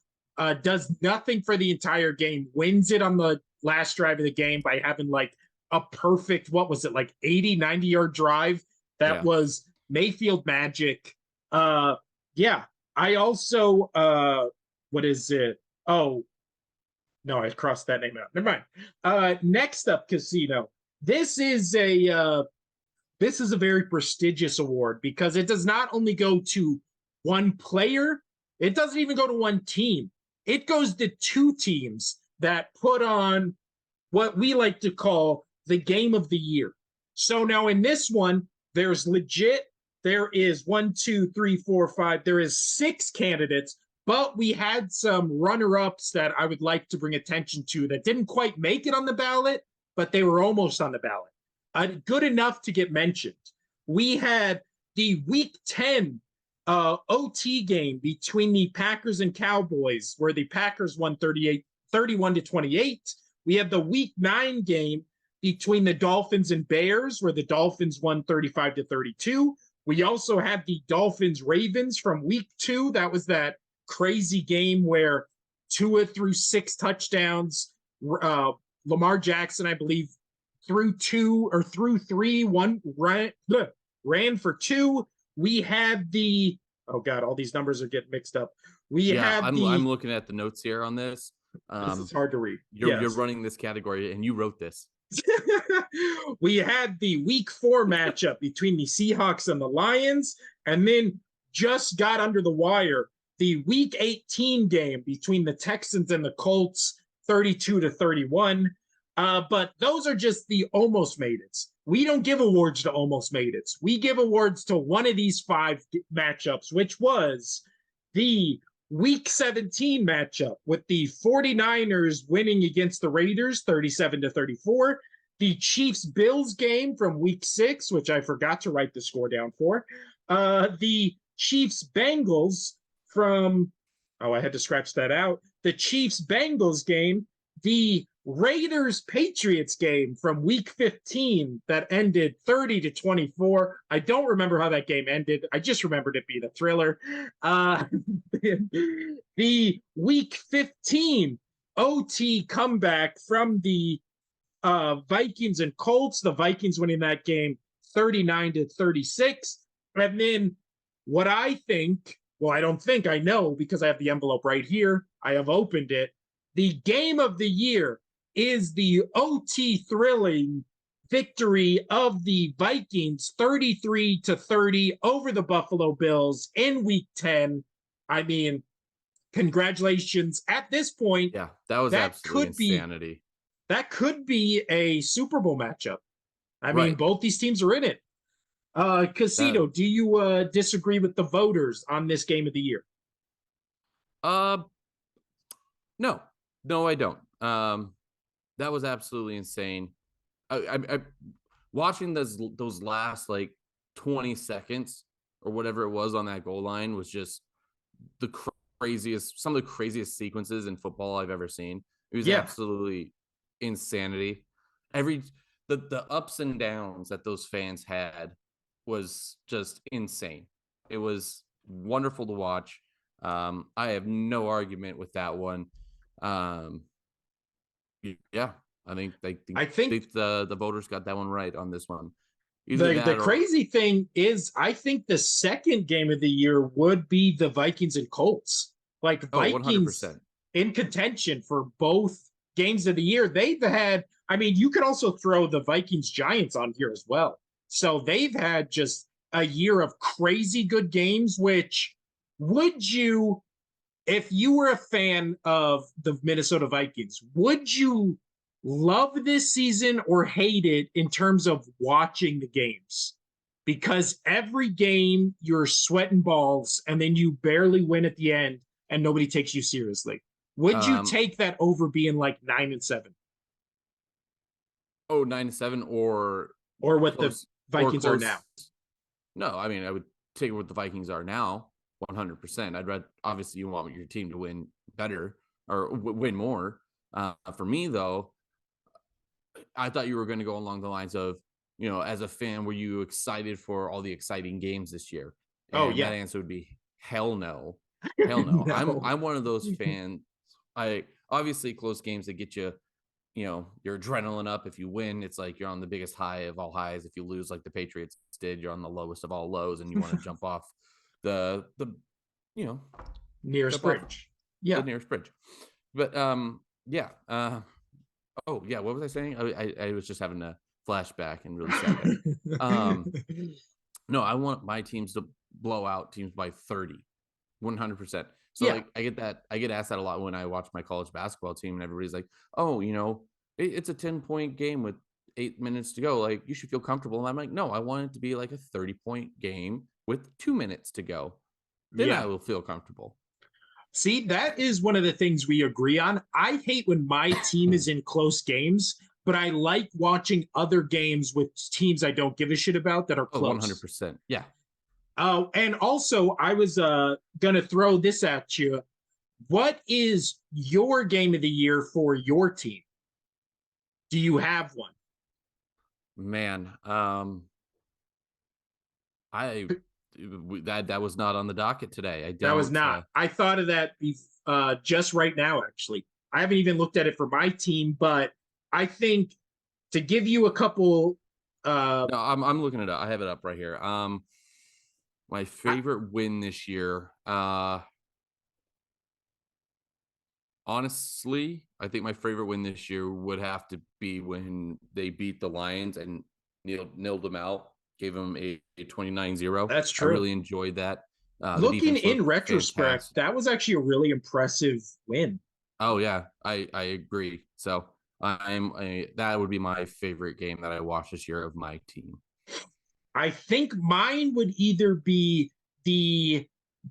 does nothing for the entire game, wins it on the last drive of the game by having like a perfect, 80, 90-yard drive. That was Mayfield magic. Yeah. I also, what is it? Oh, no, I crossed that name out. Never mind. Next up, Casino. This is a very prestigious award because it does not only go to one player, it doesn't even go to one team. It goes to 2 teams that put on what we like to call the game of the year. So now in this one, there is 1, 2, 3, 4, 5. There is 6 candidates, but we had some runner-ups that I would like to bring attention to that didn't quite make it on the ballot, but they were almost on the ballot. Good enough to get mentioned. We had the Week 10 OT game between the Packers and Cowboys, where the Packers won 31-28. We have the Week 9 game between the Dolphins and Bears, where the Dolphins won 35-32. We also had the Dolphins-Ravens from Week 2. That was that crazy game where Tua threw 6 touchdowns. Lamar Jackson, I believe, threw 3, ran for 2. We had the all these numbers are getting mixed up. I'm looking at the notes here on this. This is hard to read. You're running this category, and you wrote this. We had the Week 4 matchup between the Seahawks and the Lions, and then just got under the wire the Week 18 game between the Texans and the Colts, 32-31. But those are just the almost made it. We don't give awards to almost made it. We give awards to one of these 5 matchups, which was the Week 17 matchup with the 49ers winning against the Raiders 37-34. The Chiefs-Bills game from Week 6, which I forgot to write the score down for. The Chiefs-Bengals from, I had to scratch that out. the Chiefs-Bengals game, the Raiders-Patriots game from week 15 that ended 30-24. I don't remember how that game ended. I just remembered it being a thriller. The week 15 OT comeback from the Vikings and Colts, the Vikings winning that game 39-36. And then what I think, well, I don't think, I know because I have the envelope right here. I have opened it. The game of the year is the OT thrilling victory of the Vikings 33-30 over the Buffalo Bills in week 10. I mean, congratulations. At this point, yeah, that was absolutely insanity. That could be a Super Bowl matchup. I mean, both these teams are in it. Casito, do you disagree with the voters on this game of the year? No, I don't. That was absolutely insane. I watching those last like 20 seconds or whatever it was on that goal line was just some of the craziest sequences in football I've ever seen. It was absolutely insanity. The ups and downs that those fans had was just insane. It was wonderful to watch. I have no argument with that one. Yeah, I think the voters got that one right on this one. The crazy thing is, I think the second game of the year would be the Vikings and Colts. Like Vikings 100%. In contention for both games of the year. They've had, I mean, you could also throw the Vikings Giants on here as well. So they've had just a year of crazy good games, which would you, if you were a fan of the Minnesota Vikings, would you love this season or hate it in terms of watching the games? Because every game you're sweating balls and then you barely win at the end and nobody takes you seriously. Would you take that over being like 9-7? Oh, 9-7 or what close, the Vikings are now? No, I mean, I would take what the Vikings are now, 100%. I'd rather, obviously, you want your team to win better or win more. For me, though, I thought you were going to go along the lines of, you know, as a fan, were you excited for all the exciting games this year? And that answer would be hell no. Hell no. No. I'm one of those fans. I obviously close games that get you, you know, your adrenaline up. If you win, it's like you're on the biggest high of all highs. If you lose, like the Patriots did, you're on the lowest of all lows, and you want to jump off the you know, nearest bridge. The nearest bridge. But oh yeah, what was I saying? I was just having a flashback and really sad. No, I want my teams to blow out teams by 30, 100%. So like I get asked that a lot when I watch my college basketball team, and everybody's like, oh, you know, it's a 10-point game with 8 minutes to go. Like, you should feel comfortable. And I'm like, no, I want it to be like a 30-point game with 2 minutes to go. Then I will feel comfortable. See, that is one of the things we agree on. I hate when my team is in close games, but I like watching other games with teams I don't give a shit about that are close. 100%. Yeah. And also, I was going to throw this at you. What is your game of the year for your team? Do you have one? Man, that was not on the docket today. That was not. I thought of that just right now, actually. I haven't even looked at it for my team, but I think to give you a couple. No, I'm looking it up. I have it up right here. My favorite win this year. Honestly, I think my favorite win this year would have to be when they beat the Lions and nailed them out, gave them a 29-0. That's true. I really enjoyed that. Looking in retrospect, that was actually a really impressive win. Oh yeah, I agree. So that would be my favorite game that I watched this year of my team. I think mine would either be the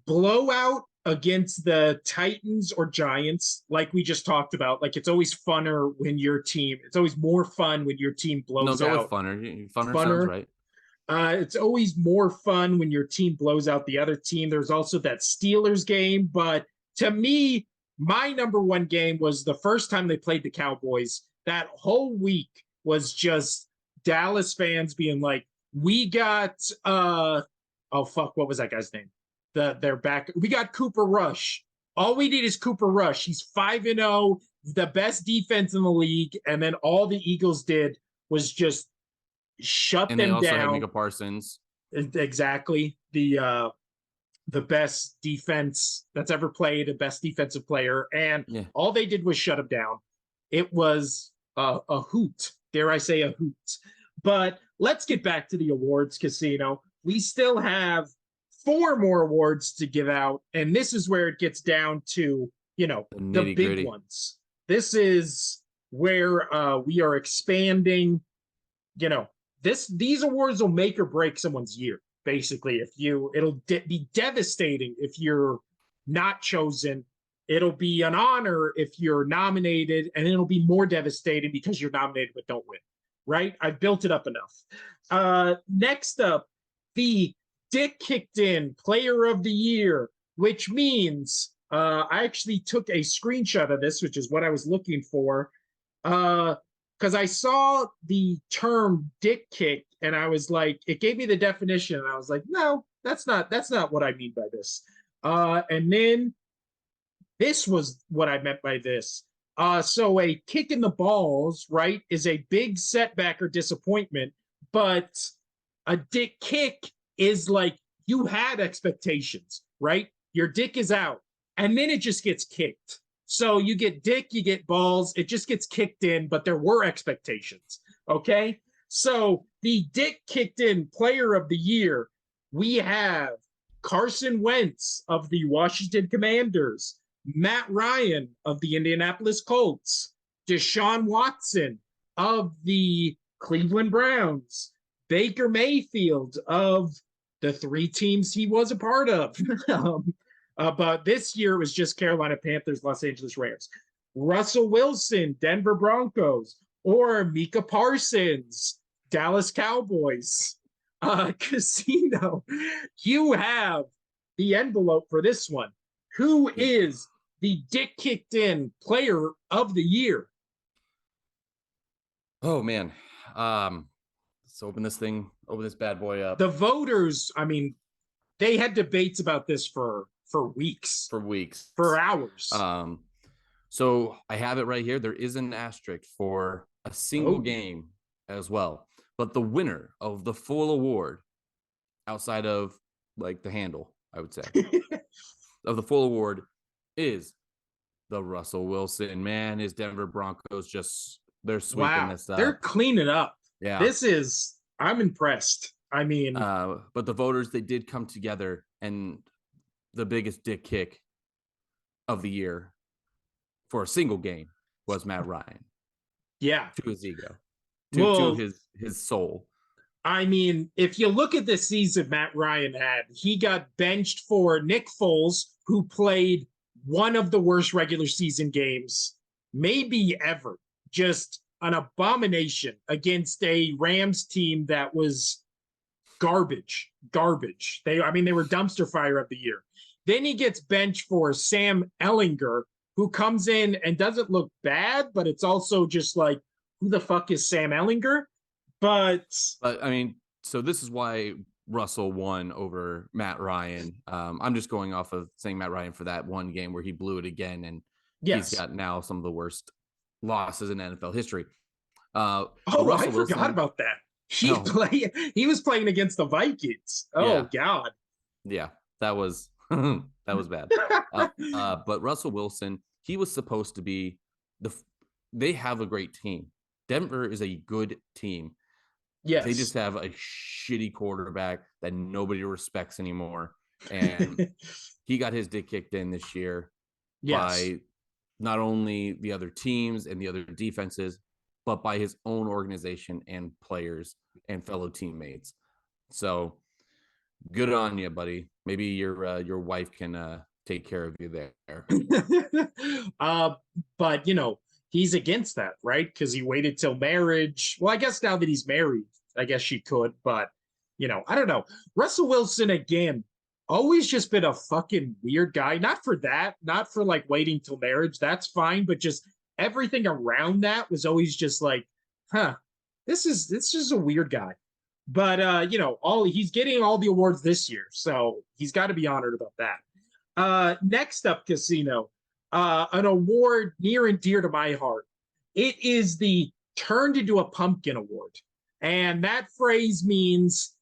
blowout against the Titans or Giants, like we just talked about. Like, it's always funner when your team, it's always more fun when your team blows out. Funner sounds right. It's always more fun when your team blows out the other team. There's also that Steelers game, but to me, my number one game was the first time they played the Cowboys. That whole week was just Dallas fans being like, we got oh fuck, what was that guy's name? Their back. We got Cooper Rush. All we need is Cooper Rush. He's 5-0, the best defense in the league, and then all the Eagles did was just shut them down. And they also had Micah Parsons. Exactly. The best defense that's ever played, a best defensive player, and all they did was shut him down. It was a hoot, dare I say a hoot. But let's get back to the awards, Casino. We still have 4 more awards to give out, and this is where it gets down to, the big ones. This is where we are expanding. These awards will make or break someone's year. Basically, it'll be devastating if you're not chosen. It'll be an honor if you're nominated, and it'll be more devastating because you're nominated but don't win. Right? I've built it up enough. Next up, the Dick Kicked In Player of the Year, which means I actually took a screenshot of this, which is what I was looking for, because I saw the term dick kick, and I was like, it gave me the definition, and I was like, no, that's not what I mean by this. And then this was what I meant by this. So a kick in the balls, right, is a big setback or disappointment, but a dick kick is like you had expectations, right? Your dick is out, and then it just gets kicked. So you get dick, you get balls, it just gets kicked in, but there were expectations, okay? So the Dick Kicked In Player of the Year, we have Carson Wentz of the Washington Commanders, Matt Ryan of the Indianapolis Colts, Deshaun Watson of the Cleveland Browns, Baker Mayfield of the 3 teams he was a part of. But this year it was just Carolina Panthers, Los Angeles Rams. Russell Wilson, Denver Broncos, or Micah Parsons, Dallas Cowboys. Casino, you have the envelope for this one. Who is the Dick Kicked In Player of the Year? Oh, man. Let's open this bad boy up. The voters, I mean, they had debates about this for weeks. For hours. So I have it right here. There is an asterisk for a single game as well. But the winner of the full award, outside of like the handle, I would say, of the full award is the Russell Wilson. Man, his Denver Broncos they're sweeping this up. They're cleaning up. Yeah. I'm impressed. I mean, but the voters, they did come together, and the biggest dick kick of the year for a single game was Matt Ryan. Yeah. To his ego. To his soul. I mean, if you look at the season Matt Ryan had, he got benched for Nick Foles, who played one of the worst regular season games, maybe ever. Just an abomination against a Rams team that was garbage. They were dumpster fire of the year. Then he gets benched for Sam Ehlinger, who comes in and doesn't look bad, but it's also just like, who the fuck is Sam Ehlinger? But I mean, so this is why Russell won over Matt Ryan. I'm just going off of saying Matt Ryan for that one game where he blew it again, and he's got now some of the worst losses in NFL history. I forgot about that. He was playing against the Vikings. Oh God. Yeah, that was bad. But Russell Wilson, he was supposed to be they have a great team. Denver is a good team. Yes. They just have a shitty quarterback that nobody respects anymore. And he got his dick kicked in this year by not only the other teams and the other defenses, but by his own organization and players and fellow teammates. So good on you, buddy. Maybe your wife can take care of you there. But he's against that, right? Because he waited till marriage. Well, I guess now that he's married, I guess she could, but I don't know. Russell Wilson again, always just been a fucking weird guy. Not for that, not for like waiting till marriage. That's fine, but just everything around that was always just like, huh, this is a weird guy. But all he's getting all the awards this year, so he's got to be honored about that. Next up, Casino, an award near and dear to my heart. It is the Turned Into a Pumpkin Award. And that phrase means,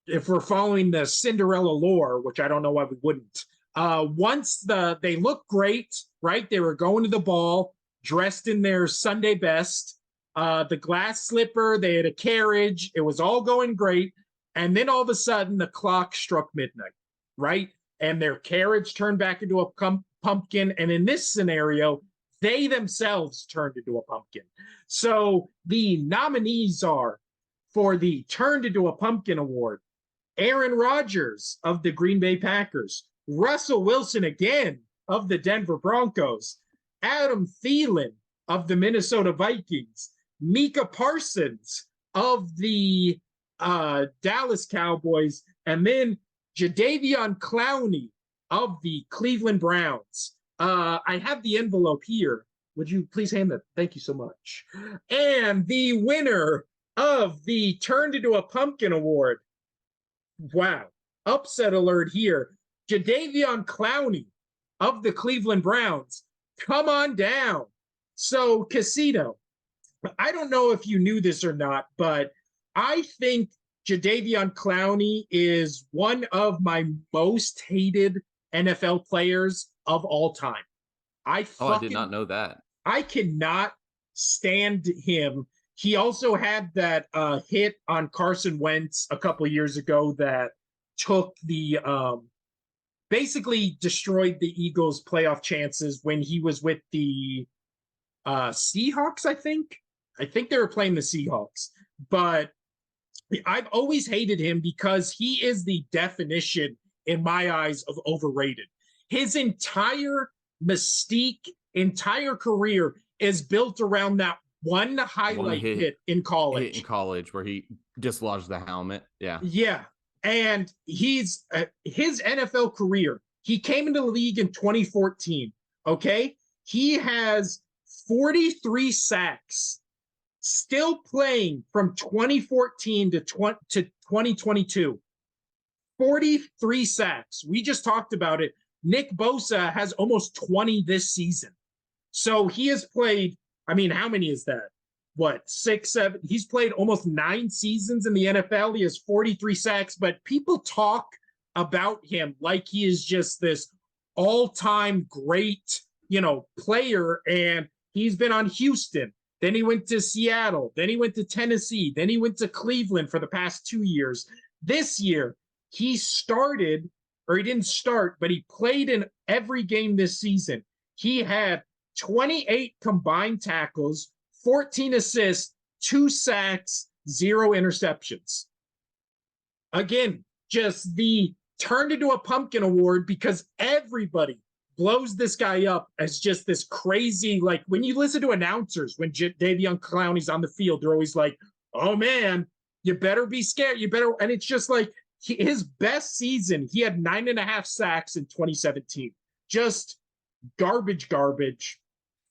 if we're following the Cinderella lore, which I don't know why we wouldn't, once they look great, right? They were going to the ball dressed in their Sunday best, the glass slipper, they had a carriage, it was all going great. And then all of a sudden the clock struck midnight, right? And their carriage turned back into a pumpkin. And in this scenario, they themselves turned into a pumpkin. So the nominees are for the Turned Into a Pumpkin Award: Aaron Rodgers of the Green Bay Packers, Russell Wilson again of the Denver Broncos, Adam Thielen of the Minnesota Vikings, Micah Parsons of the Dallas Cowboys, and then Jadeveon Clowney of the Cleveland Browns. I have the envelope here. Would you please hand that? Thank you so much. And the winner of the Turned Into a Pumpkin Award, wow, upset alert here, Jadeveon Clowney of the Cleveland Browns. Come on down. So, Casino, I don't know if you knew this or not, but I think Jadeveon Clowney is one of my most hated NFL players of all time. I did not know that. I cannot stand him. He also had that hit on Carson Wentz a couple of years ago that took the basically destroyed the Eagles' playoff chances when he was with the Seahawks, I think. I think they were playing the Seahawks. But I've always hated him because he is the definition, in my eyes, of overrated. His entire mystique, entire career is built around that one highlight hit in college. Where he dislodged the helmet. Yeah. Yeah. And he's his NFL career, he came into the league in 2014. Okay. He has 43 sacks, still playing from 2014 to 2022. 43 sacks. We just talked about it. Nick Bosa has almost 20 this season. So he has played, I mean, how many is that? What, 6, 7? He's played almost 9 seasons in the NFL. He has 43 sacks, but people talk about him like he is just this all-time great, player. And he's been on Houston. Then he went to Seattle. Then he went to Tennessee. Then he went to Cleveland for the past 2 years. This year, he started, or he didn't start, but he played in every game this season. He had 28 combined tackles, 14 assists, 2 sacks, 0 interceptions. Again, just the Turned Into a Pumpkin Award because everybody blows this guy up as just this crazy, like when you listen to announcers, when Jadeveon Clowney's on the field, they're always like, oh man, you better be scared. You better, and it's just like his best season, he had 9.5 sacks in 2017. Just garbage.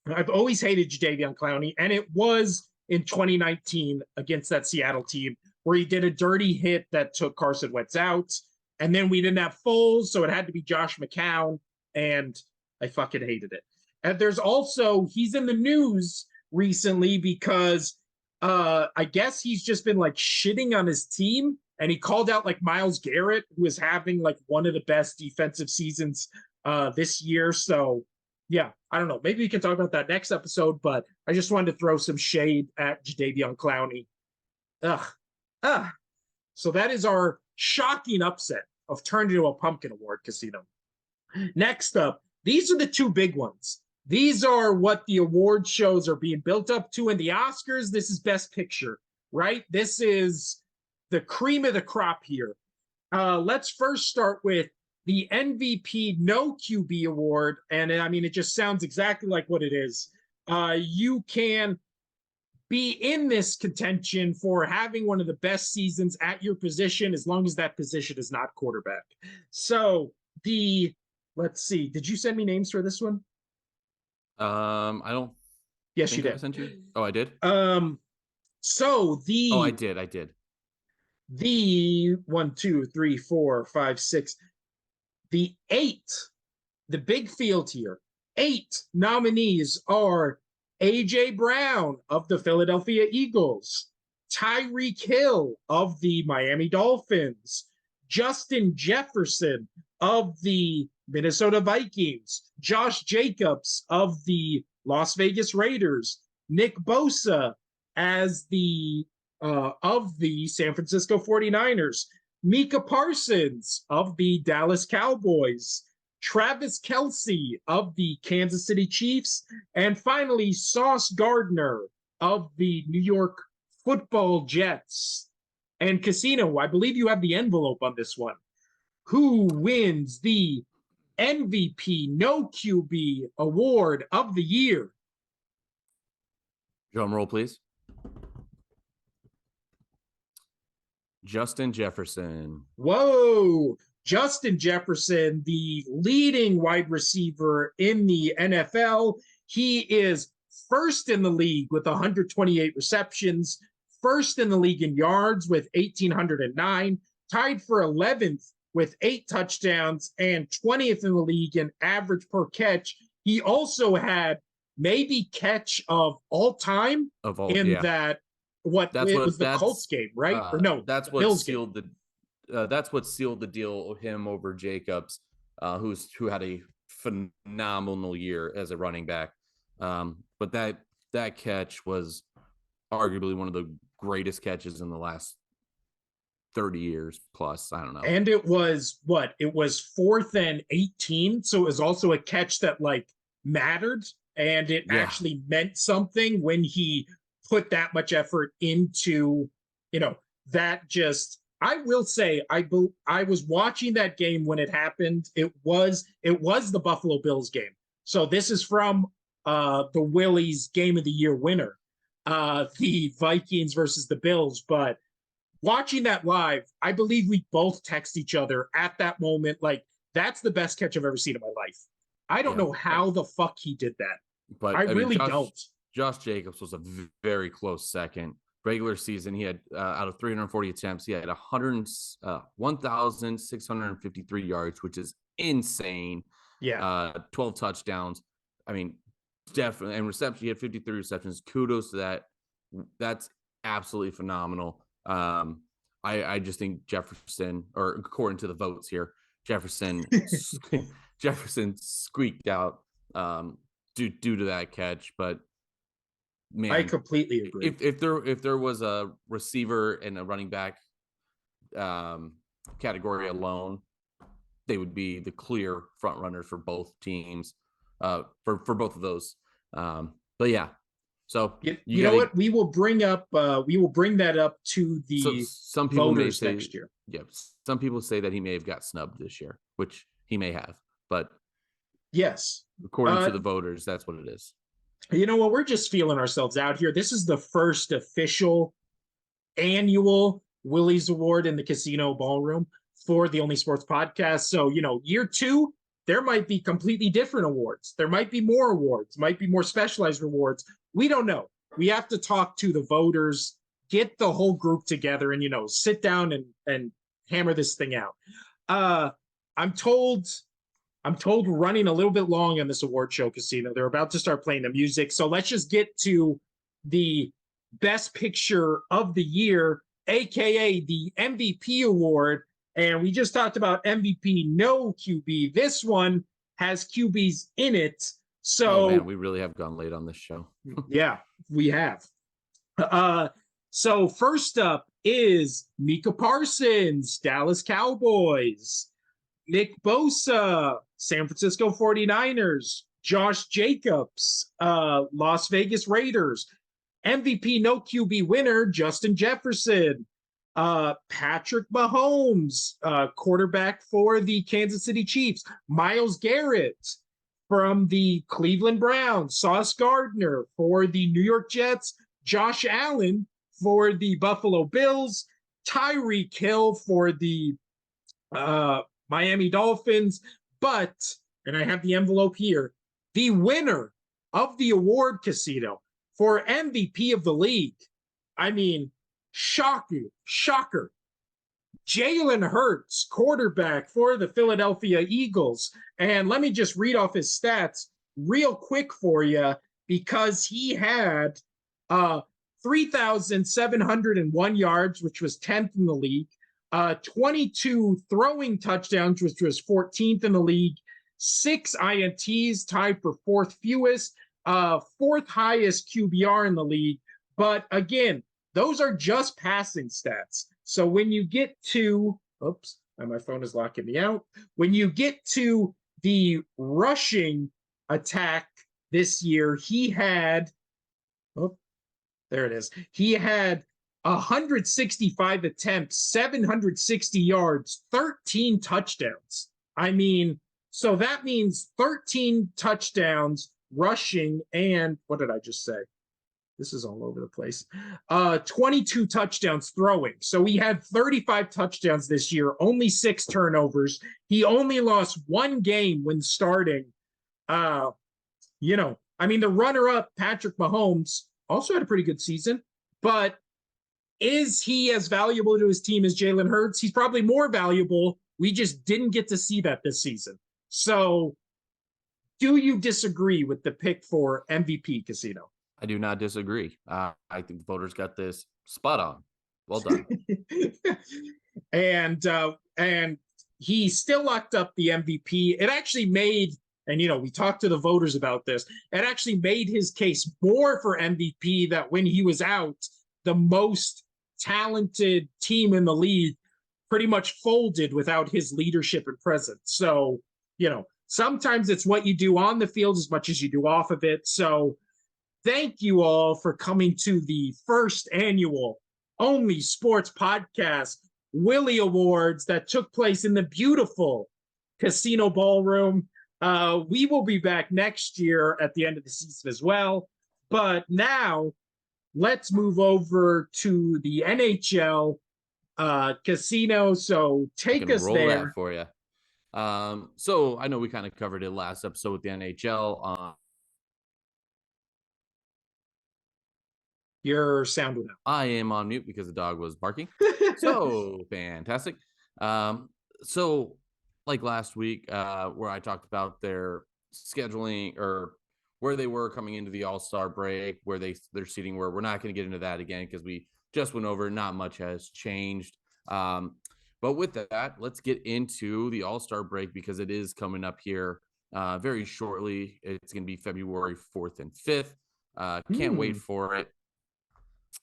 I've always hated Jadeveon Clowney, and it was in 2019 against that Seattle team where he did a dirty hit that took Carson Wentz out, and then we didn't have Foles, so it had to be Josh McCown, and I fucking hated it. And there's also, he's in the news recently because I guess he's just been like shitting on his team, and he called out like Myles Garrett, who is having like one of the best defensive seasons this year. So yeah, I don't know. Maybe we can talk about that next episode, but I just wanted to throw some shade at Jadeveon Clowney. So that is our shocking upset of Turned Into a Pumpkin Award, Casino. Next up, these are the 2 big ones. These are what the award shows are being built up to. In the Oscars, this is Best Picture, right? This is the cream of the crop here. Let's first start with the MVP No QB Award. And I mean, it just sounds exactly like what it is. You can be in this contention for having one of the best seasons at your position, as long as that position is not quarterback. So let's see. Did you send me names for this one? I don't Yes, you think I did. sent you. Oh, I did? So I did. The 1, 2, 3, 4, 5, 6, the 8, the big field here. 8 nominees are AJ Brown of the Philadelphia Eagles, Tyreek Hill of the Miami Dolphins, Justin Jefferson of the Minnesota Vikings, Josh Jacobs of the Las Vegas Raiders, Nick Bosa as the of the San Francisco 49ers, Micah Parsons of the Dallas Cowboys, Travis Kelce of the Kansas City Chiefs, and finally Sauce Gardner of the New York Football Jets. And Casino, I believe you have the envelope on this one. Who wins the MVP No QB award of the year? Drum roll, please. Justin Jefferson. Whoa. Justin Jefferson, the leading wide receiver in the NFL. He is first in the league with 128 receptions, first in the league in yards with 1,809, tied for 11th with 8 touchdowns, and 20th in the league in average per catch. He also had maybe catch of all time that was the Colts game, right? Or no, that's what Bills sealed game. That's what sealed the deal him over Jacobs, who had a phenomenal year as a running back. But that catch was arguably one of the greatest catches in the last 30 years plus. I don't know. And it was 4th and 18. So it was also a catch that mattered, and it actually meant something when he put that much effort into, that just, I will say, I was watching that game when it happened. It was the Buffalo Bills game. So this is from the Willie's Game of the Year winner, the Vikings versus the Bills. But watching that live, I believe we both text each other at that moment, that's the best catch I've ever seen in my life. I don't know how the fuck he did that. But I really don't. Josh Jacobs was a very close second. Regular season, he had out of 340 attempts, he had 1,653 yards, which is insane. Yeah. 12 touchdowns. I mean, definitely. And reception, he had 53 receptions. Kudos to that. That's absolutely phenomenal. I just think Jefferson, or according to the votes here, Jefferson squeaked out due to that catch. But man, I completely agree. If there was a receiver and a running back category alone, they would be the clear front runners for both teams, for both of those. But yeah, so you know what? We will bring that up to the some people voters may say, next year. Yeah, some people say that he may have got snubbed this year, which he may have, but yes, according to the voters, that's what it is. You know what? We're just feeling ourselves out here. This is the first official annual Willy's Award in the Casino Ballroom for the Only Sports Podcast. So, year 2, there might be completely different awards. There might be more awards, might be more specialized awards. We don't know. We have to talk to the voters, get the whole group together, and, sit down and hammer this thing out. I'm told we're running a little bit long on this award show, Casino. They're about to start playing the music. So let's just get to the Best Picture of the Year, a.k.a. the MVP award. And we just talked about MVP no QB. This one has QBs in it. So, man, we really have gone late on this show. Yeah, we have. So first up is Micah Parsons, Dallas Cowboys. Nick Bosa, San Francisco 49ers. Josh Jacobs, Las Vegas Raiders. MVP no QB winner, Justin Jefferson. Patrick Mahomes, quarterback for the Kansas City Chiefs. Myles Garrett from the Cleveland Browns. Sauce Gardner for the New York Jets. Josh Allen for the Buffalo Bills, Tyreek Hill for the Miami Dolphins. But, and I have the envelope here, the winner of the award, Casino, for MVP of the league. I mean, shocker. Jalen Hurts, quarterback for the Philadelphia Eagles. And let me just read off his stats real quick for you, because he had 3,701 yards, which was 10th in the league, 22 throwing touchdowns, which was 14th in the league, 6 INTs, tied for 4th fewest, 4th highest QBR in the league. But again, those are just passing stats. So when you get to, oops, my phone is locking me out. When you get to the rushing attack this year, he had, oh, there it is. He had 165 attempts, 760 yards, 13 touchdowns. I mean, so that means 13 touchdowns rushing, and what did I just say? This is all over the place. 22 touchdowns throwing. So he had 35 touchdowns this year, only 6 turnovers. He only lost 1 game when starting. The runner-up, Patrick Mahomes, also had a pretty good season. But is he as valuable to his team as Jalen Hurts? He's probably more valuable. We just didn't get to see that this season. So do you disagree with the pick for MVP, Casino? I do not disagree. I think the voters got this spot on. Well done. and he still locked up the MVP. It actually made, and we talked to the voters about this, it actually made his case more for MVP, that when he was out, the most talented team in the league pretty much folded without his leadership and presence. So, sometimes it's what you do on the field as much as you do off of it. So thank you all for coming to the first annual Only Sports Podcast Willy Awards that took place in the beautiful Casino Ballroom. We will be back next year at the end of the season as well. But now let's move over to the NHL Casino. So take us roll there. That for you. So I know we kind of covered it last episode with the NHL. Your sound went out. I am on mute because the dog was barking. So fantastic. So like last week, where I talked about their scheduling or where they were coming into the All-Star break, where their seating were. We're not going to get into that again because we just went over. Not much has changed. But with that, let's get into the All-Star break because it is coming up here very shortly. It's going to be February 4th and 5th. Can't wait for it.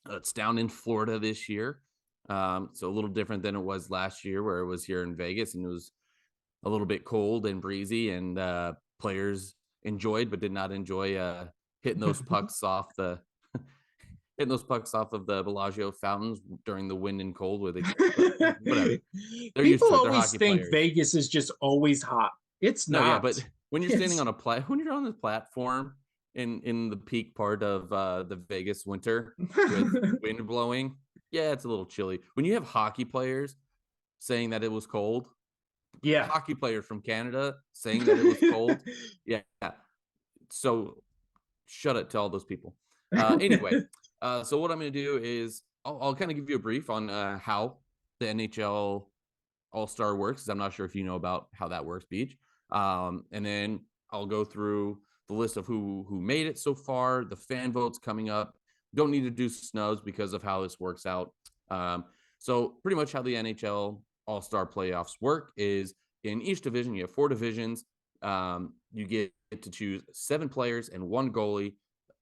It's down in Florida this year. So a little different than it was last year where it was here in Vegas and it was a little bit cold and breezy and players enjoyed but did not enjoy hitting those pucks off the Bellagio fountains during the wind and cold where they whatever. People always think players. Vegas is just always hot. It's not. Yeah, but when you're standing on when you're on this platform in the peak part of the Vegas winter with wind blowing, yeah, it's a little chilly. When you have hockey players saying that it was cold, hockey players from Canada saying that it was cold, yeah. So shut it to all those people. Anyway, so what I'm going to do is I'll kind of give you a brief on how the NHL All-Star works, because I'm not sure if you know about how that works, Beach. And then I'll go through the list of who made it so far, the fan votes coming up. Don't need to do snubs because of how this works out. So pretty much how the NHL All-Star playoffs work is in each division, you have 4 divisions. You get to choose 7 players and 1 goalie.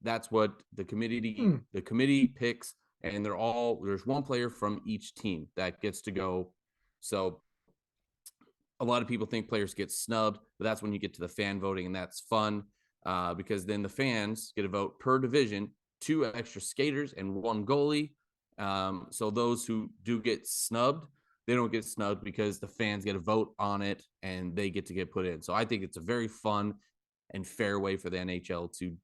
That's what the committee picks, and there's 1 player from each team that gets to go. So a lot of people think players get snubbed, but that's when you get to the fan voting, and that's fun because then the fans get a vote per division, 2 extra skaters and 1 goalie. So those who do get snubbed, they don't get snubbed because the fans get a vote on it and they get to get put in. So I think it's a very fun and fair way for the NHL to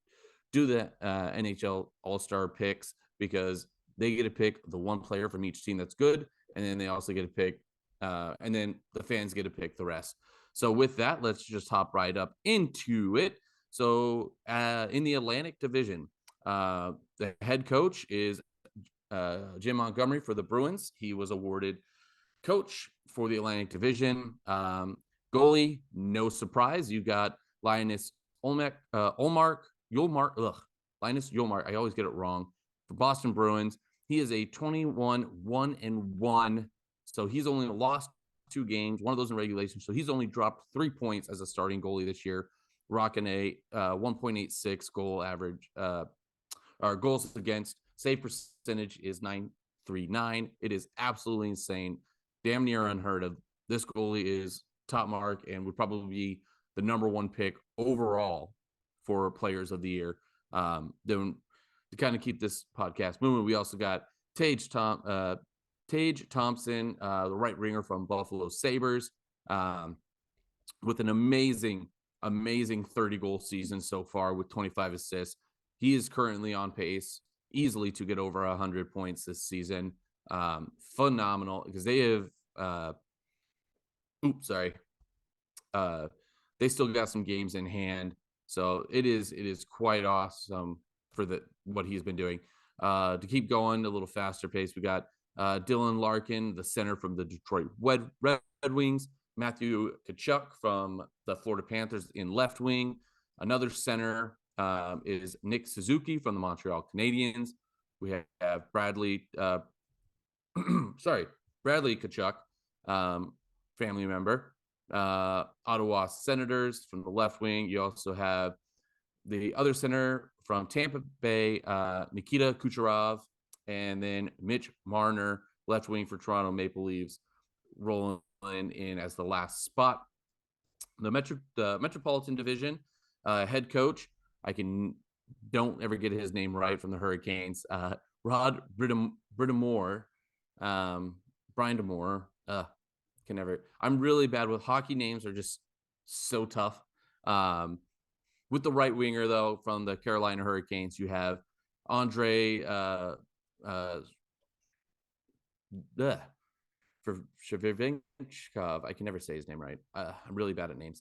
do the NHL All-Star picks. because they get to pick the one player from each team that's good, and then they also get to pick, and then the fans get to pick the rest. So with that, let's just hop right up into it. So in the Atlantic Division, the head coach is Jim Montgomery for the Bruins. He was awarded coach for the Atlantic Division. Goalie, no surprise. You got Linus Linus Ullmark. I always get it wrong. For Boston Bruins, he is a 21-1-1. So he's only lost 2 games, one of those in regulation. So he's only dropped 3 points as a starting goalie this year, rocking a 1.86 goal average. Our goals against, save percentage is 939. It is absolutely insane. Damn near unheard of. This goalie is top mark and would probably be the number 1 pick overall for players of the year. Then to kind of keep this podcast moving, we also got Tage Thompson, the right winger from Buffalo Sabres, with an amazing 30-goal season so far with 25 assists. He is currently on pace easily to get over 100 points this season. Phenomenal, because they have they still got some games in hand, so it is quite awesome for what he's been doing. To keep going a little faster pace, we got Dylan Larkin, the center from the Detroit Red Wings, Matthew Tkachuk from the Florida Panthers in left wing. Another center is Nick Suzuki from the Montreal Canadiens. We have Bradley Tkachuk, family member. Ottawa Senators from the left wing. You also have the other center from Tampa Bay, Nikita Kucherov, and then Mitch Marner, left wing for Toronto Maple Leafs, rolling in as the last spot. The Metropolitan Division head coach, don't ever get his name right, from the Hurricanes, Rod Britamore, Brian Damore. I'm really bad with hockey names, are just so tough. With the right winger, though, from the Carolina Hurricanes, you have Andre for Shavinkov. I can never say his name right. I'm really bad at names.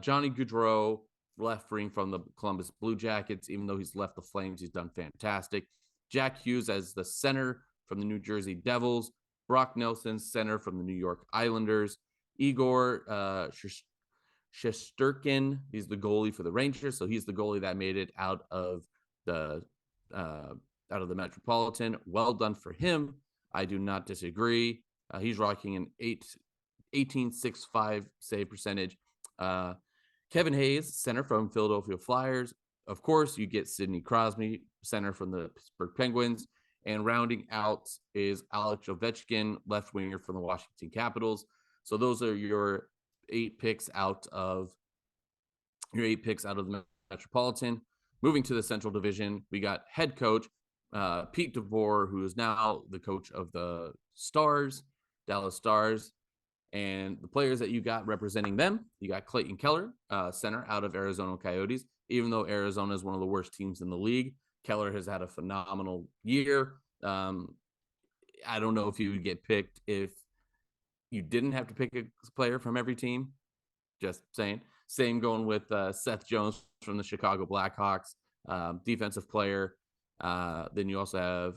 Johnny Gaudreau, left wing from the Columbus Blue Jackets. Even though he's left the Flames, he's done fantastic. Jack Hughes as the center from the New Jersey Devils. Brock Nelson, center from the New York Islanders. Igor Shesterkin, he's the goalie for the Rangers. So he's the goalie that made it out of the Metropolitan. Well done for him. I do not disagree. He's rocking an 18.65 save percentage. Kevin Hayes, center from Philadelphia Flyers. Of course, you get Sidney Crosby, center from the Pittsburgh Penguins. And rounding out is Alex Ovechkin, left winger from the Washington Capitals. So those are your 8 picks out of the Metropolitan. Moving to the Central Division, we got head coach Pete DeBoer, who is now the coach of the Dallas Stars. And the players that you got representing them, you got Clayton Keller, center out of Arizona Coyotes. Even though Arizona is one of the worst teams in the league, Keller has had a phenomenal year. I don't know if he would get picked if you didn't have to pick a player from every team. Just saying. Same going with Seth Jones from the Chicago Blackhawks, defensive player. Then you also have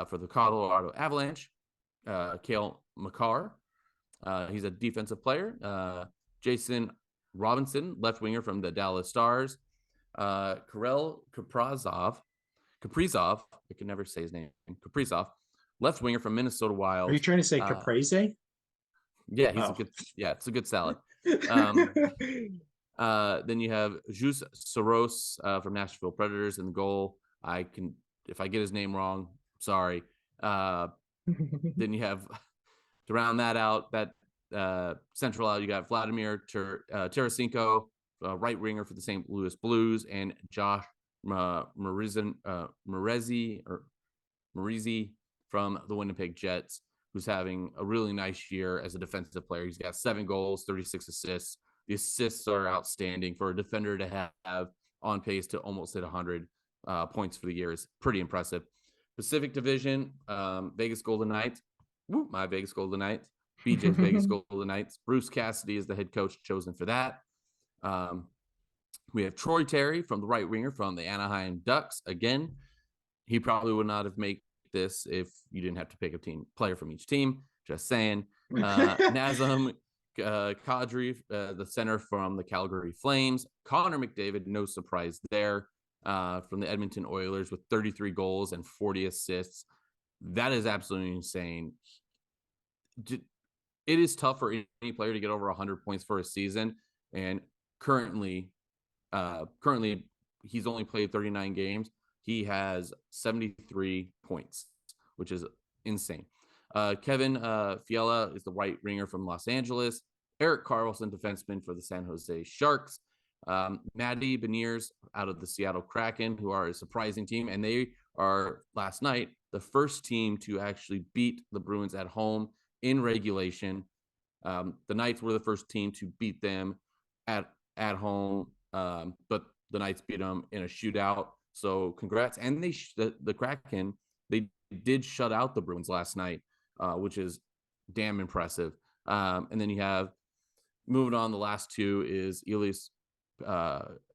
for the Colorado Avalanche, Cale Makar. He's a defensive player. Jason Robinson, left winger from the Dallas Stars. Kirill Kaprizov, I can never say his name. Kaprizov, left winger from Minnesota Wild. Are you trying to say caprese? Yeah, it's a good salad. Then you have Jus Soros from Nashville Predators in the goal. If I get his name wrong, sorry. Then you have, to round that out, that central out, you got Vladimir Tarasenko, right winger for the St. Louis Blues, and Josh Morizi from the Winnipeg Jets, who's having a really nice year as a defensive player. He's got 7 goals, 36 assists. The assists are outstanding for a defender to have on pace to almost hit 100 points for the year. Is pretty impressive. Pacific Division, Vegas Golden Knights. Woo, my Vegas Golden Knights. BJ's Vegas Golden Knights. Bruce Cassidy is the head coach chosen for that. We have Troy Terry from the right winger from the Anaheim Ducks. Again, he probably would not have made this if you didn't have to pick a player from each team. Just saying. Nazem Kadri, the center from the Calgary Flames. Connor McDavid, no surprise there, from the Edmonton Oilers with 33 goals and 40 assists. That is absolutely insane. It is tough for any player to get over 100 points for a season, and currently he's only played 39 games. He has 73 points, which is insane. Kevin Fiala is the right winger from Los Angeles. Erik Karlsson, defenseman for the San Jose Sharks. Matty Beniers out of the Seattle Kraken, who are a surprising team, and they are last night the first team to actually beat the Bruins at home in regulation. The Knights were the first team to beat them at home, but the Knights beat them in a shootout. So congrats. And the Kraken, they did shut out the Bruins last night, which is damn impressive. And then you have, moving on, the last two is Elias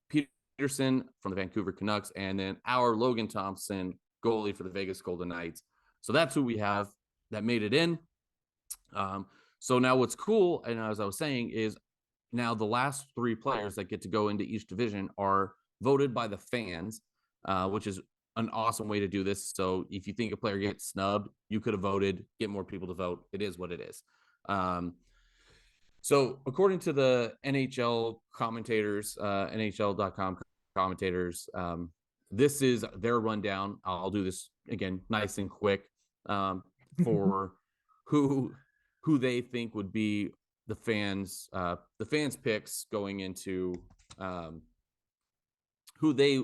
Peterson from the Vancouver Canucks, and then our Logan Thompson, goalie for the Vegas Golden Knights. So that's who we have that made it in. So now what's cool, and as I was saying, is now the last three players that get to go into each division are voted by the fans, which is an awesome way to do this. So if you think a player gets snubbed, you could have voted, get more people to vote. It is what it is. So according to the NHL commentators, NHL.com commentators, this is their rundown. I'll do this again, nice and quick, for who they think would be the fans' picks going into who they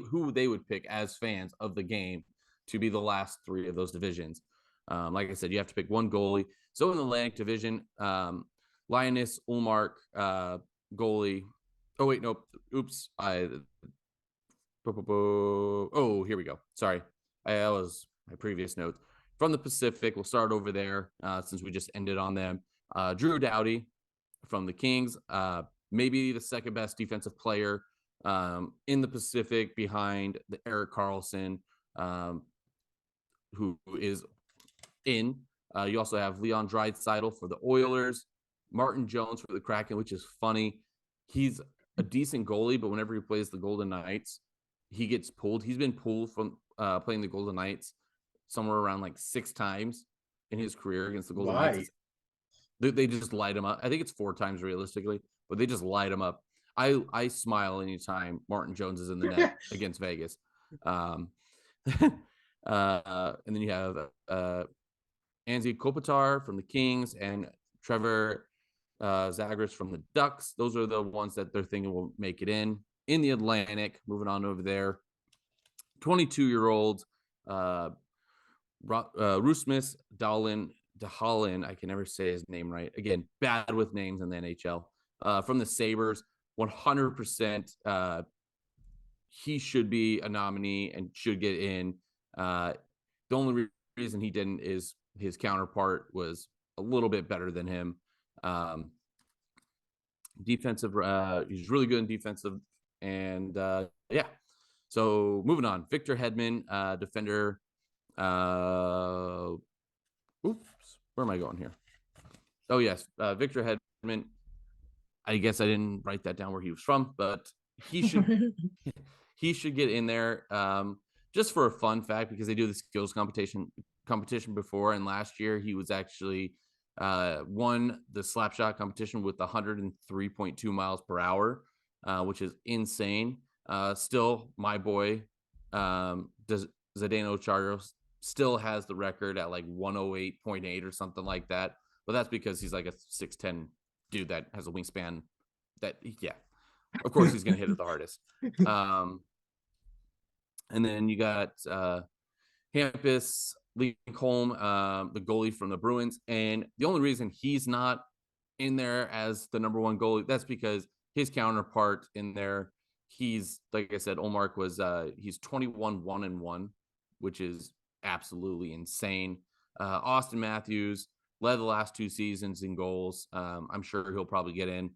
would pick as fans of the game to be the last three of those divisions. Like I said, you have to pick one goalie. So in the Atlantic Division, Linus Ullmark, goalie. Oh wait, nope. Oops. Here we go. Sorry, that was my previous notes. From the Pacific, we'll start over there since we just ended on them. Drew Doughty from the Kings, maybe the second best defensive player in the Pacific behind the Erik Karlsson, who is in. You also have Leon Draisaitl for the Oilers, Martin Jones for the Kraken, which is funny. He's a decent goalie, but whenever he plays the Golden Knights, he gets pulled. He's been pulled from playing the Golden Knights somewhere around like 6 times in his career against the Golden Knights. They just light him up. I think it's 4 times realistically, but they just light him up. I smile anytime Martin Jones is in the net against Vegas. And then you have Anze Kopitar from the Kings and Trevor Zagras from the Ducks. Those are the ones that they're thinking will make it in. In the Atlantic, moving on over there, 22-year-old Rusmus Dahlin, I can never say his name right. Again, bad with names in the NHL. From the Sabres, 100%. He should be a nominee and should get in. The only reason he didn't is his counterpart was a little bit better than him. Defensive, he's really good in defensive, and yeah. So moving on, Victor Hedman, defender. Oops, where am I going here? Oh yes, Victor Hedman. I guess I didn't write that down where he was from, but he should he should get in there. Just for a fun fact, because they do the skills competition before, and last year he was actually won the slap shot competition with 103.2 miles per hour, which is insane. Still, my boy Zdeno Chara still has the record at like 108.8 or something like that, but that's because he's like a 6'10" dude that has a wingspan that, yeah, of course he's gonna hit it the hardest. And then you got Hampus Lindholm, the goalie from the Bruins, and the only reason he's not in there as the number one goalie, that's because his counterpart in there, he's, like I said, Ullmark was he's 21-1-1, which is absolutely insane. Austin Matthews led the last 2 seasons in goals. I'm sure he'll probably get in.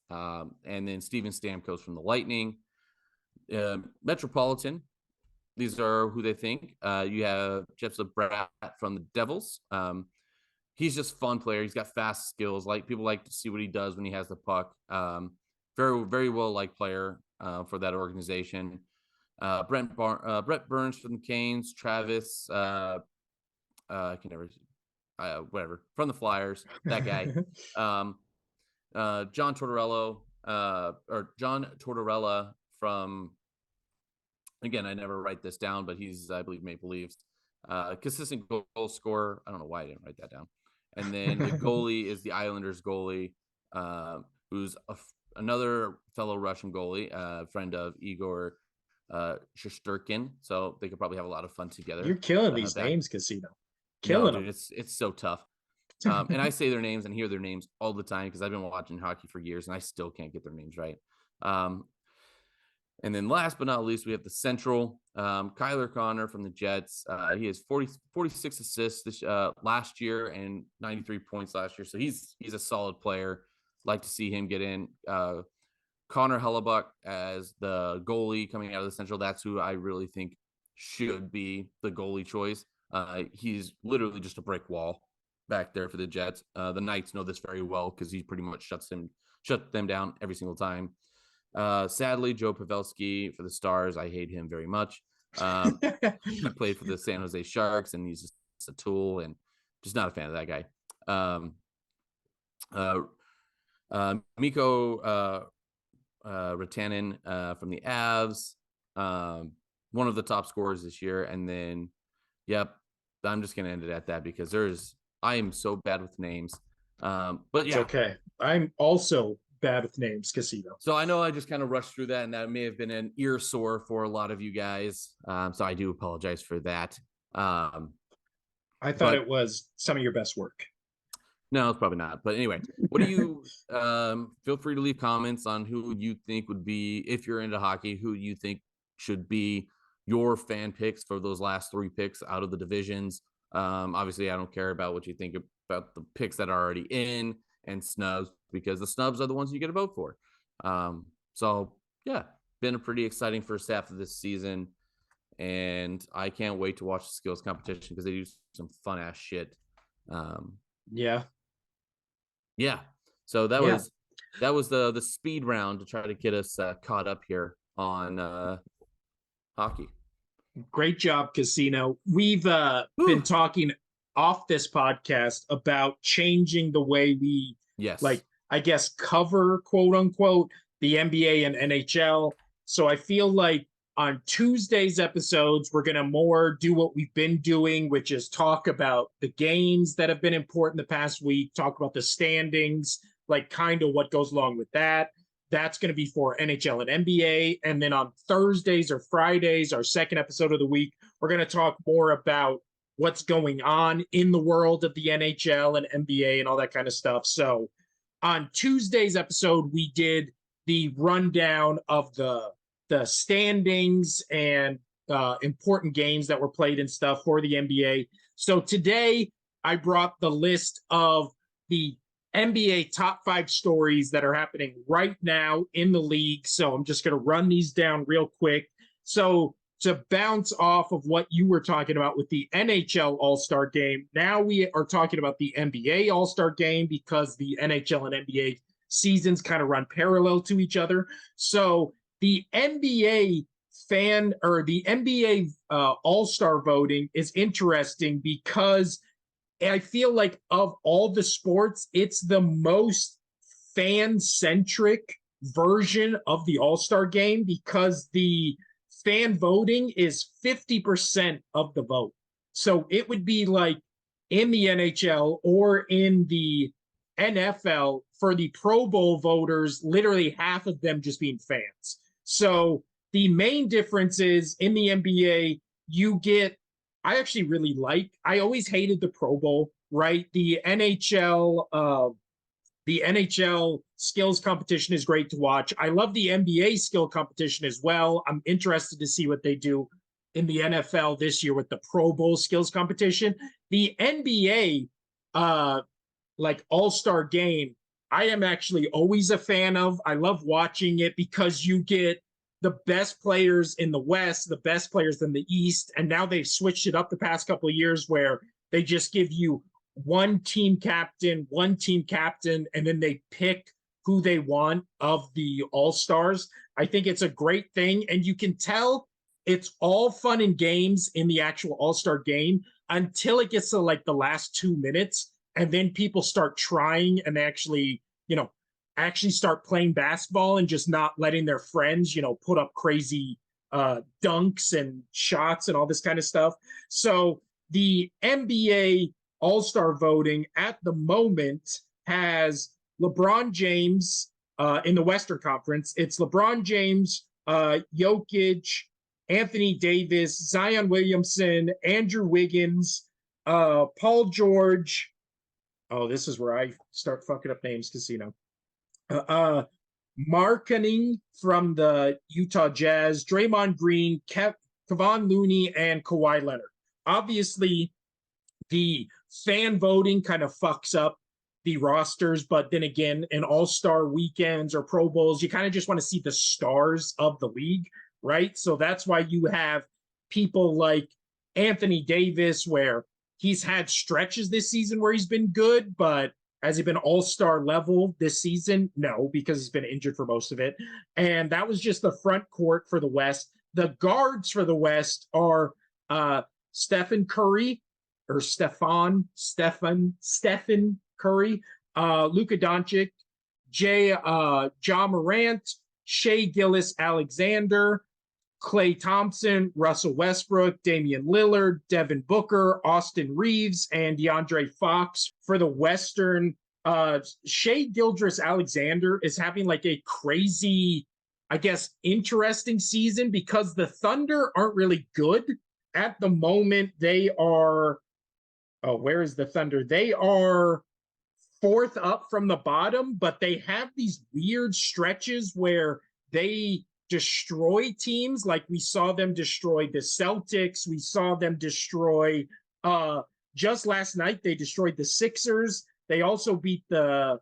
And then Steven Stamkos from the Lightning. Metropolitan, these are who they think. You have Jepsa Bratt from the Devils. He's just a fun player. He's got fast skills. Like, people like to see what he does when he has the puck. Very, very well liked player for that organization. Brett Burns from the Canes. Travis, I can never, whatever, from the Flyers. That guy. John Tortorella from, again, I never write this down, but he's, I believe, Maple Leafs. Consistent goal scorer. I don't know why I didn't write that down. And then the goalie is the Islanders goalie, who's another fellow Russian goalie, friend of Igor Shesterkin. So they could probably have a lot of fun together. You're killing these names, Casino. Killing them. It's so tough. And I say their names and hear their names all the time because I've been watching hockey for years and I still can't get their names right. And then last but not least, we have the Central, Kyler Connor from the Jets. He has 46 assists this last year and 93 points last year. So he's a solid player. Like to see him get in. Connor Hellebuck as the goalie coming out of the Central. That's who I really think should be the goalie choice. He's literally just a brick wall back there for the Jets. The Knights know this very well because he pretty much shut them down every single time. Sadly, Joe Pavelski for the Stars. I hate him very much. He played for the San Jose Sharks, and he's just a tool, and just not a fan of that guy. Mikko Rantanen from the Avs, one of the top scorers this year. And then, yep, I'm just gonna end it at that because I am so bad with names. But yeah, it's okay. I'm also bad with names, Casino. So I know I just kind of rushed through that, and that may have been an ear sore for a lot of you guys. So I do apologize for that. I thought it was some of your best work. No, it's probably not. But anyway, what do you feel free to leave comments on who you think would be, if you're into hockey, who you think should be your fan picks for those last 3 picks out of the divisions. Obviously, I don't care about what you think about the picks that are already in and snubs, because the snubs are the ones you get to vote for. So yeah, been a pretty exciting first half of this season, and I can't wait to watch the skills competition because they do some fun ass shit. Yeah. So that was the speed round to try to get us caught up here on hockey. Great job, Casino. We've been talking off this podcast about changing the way we, I guess, cover, quote unquote, the NBA and NHL. So I feel like on Tuesday's episodes, we're going to more do what we've been doing, which is talk about the games that have been important the past week, talk about the standings, like kind of what goes along with that. That's going to be for NHL and NBA. And then on Thursdays or Fridays, our second episode of the week, we're going to talk more about what's going on in the world of the NHL and NBA and all that kind of stuff. So on Tuesday's episode, we did the rundown of the standings and important games that were played and stuff for the NBA. So today I brought the list of the NBA top 5 stories that are happening right now in the league. So I'm just going to run these down real quick. So to bounce off of what you were talking about with the NHL All-Star Game, now we are talking about the NBA All-Star Game because the NHL and NBA seasons kind of run parallel to each other. So the NBA All-Star voting is interesting because I feel like of all the sports, it's the most fan-centric version of the All-Star Game because the fan voting is 50% of the vote. So it would be like in the NHL or in the NFL for the Pro Bowl voters, literally half of them just being fans. So the main difference is in the NBA, I actually really I always hated the Pro Bowl, right? The NHL skills competition is great to watch. I love the NBA skill competition as well. I'm interested to see what they do in the NFL this year with the Pro Bowl skills competition. The NBA, like All-Star game, I am actually always a fan of. I love watching it because you get the best players in the West, the best players in the East, and now they've switched it up the past couple of years where they just give you one team captain, and then they pick who they want of the All-Stars. I think it's a great thing, and you can tell it's all fun and games in the actual All-Star game until it gets to like the last 2 minutes, and then people start trying and actually, actually start playing basketball and just not letting their friends, put up crazy dunks and shots and all this kind of stuff. So the NBA All-Star voting at the moment has LeBron James in the Western Conference. It's LeBron James, Jokic, Anthony Davis, Zion Williamson, Andrew Wiggins, Paul George. Oh, this is where I start fucking up names, Casino. Markkanen from the Utah Jazz, Draymond Green, Kevon Looney, and Kawhi Leonard. Obviously, the fan voting kind of fucks up the rosters, but then again, in All-Star weekends or Pro Bowls, you kind of just want to see the stars of the league, right? So that's why you have people like Anthony Davis, where he's had stretches this season where he's been good, but has he been all-star level this season? No, because he's been injured for most of it. And that was just the front court for the West. The guards for the West are Stephen Curry, Luka Doncic, Ja Morant, Shai Gilgeous-Alexander, Klay Thompson, Russell Westbrook, Damian Lillard, Devin Booker, Austin Reeves, and DeAndre Fox. For the Western, Shai Gilgeous-Alexander is having like a crazy, I guess, interesting season because the Thunder aren't really good. At the moment, they are, where is the Thunder? They are fourth up from the bottom, but they have these weird stretches where they destroy teams. Like we saw them destroy the Celtics. We saw them destroy, just last night, they destroyed the Sixers. They also beat they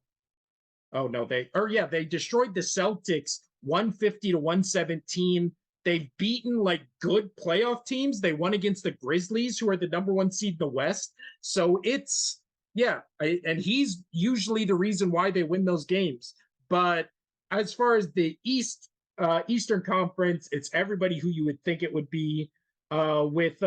destroyed the Celtics 150-117. They've beaten like good playoff teams. They won against the Grizzlies, who are the number 1 seed in the West. So it's, and he's usually the reason why they win those games. But as far as the Eastern Conference, it's everybody who you would think it would be, with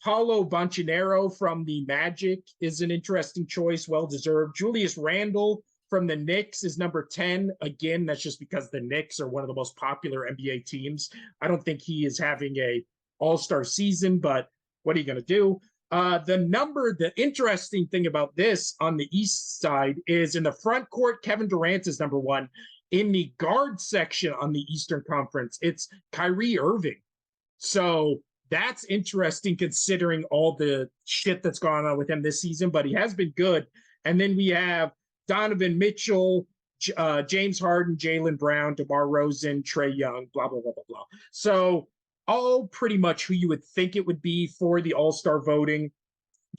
Paulo Banchero from the Magic is an interesting choice, well-deserved. Julius Randle from the Knicks is number 10. Again, that's just because the Knicks are one of the most popular NBA teams. I don't think he is having a all-star season, but what are you going to do? The interesting thing about this on the East side is in the front court, Kevin Durant is number 1. In the guard section on the Eastern Conference, it's Kyrie Irving. So that's interesting considering all the shit that's gone on with him this season, but he has been good. And then we have Donovan Mitchell, James Harden, Jaylen Brown, DeMar DeRozan, Trae Young, blah, blah, blah, blah, blah. So all pretty much who you would think it would be for the All-Star voting.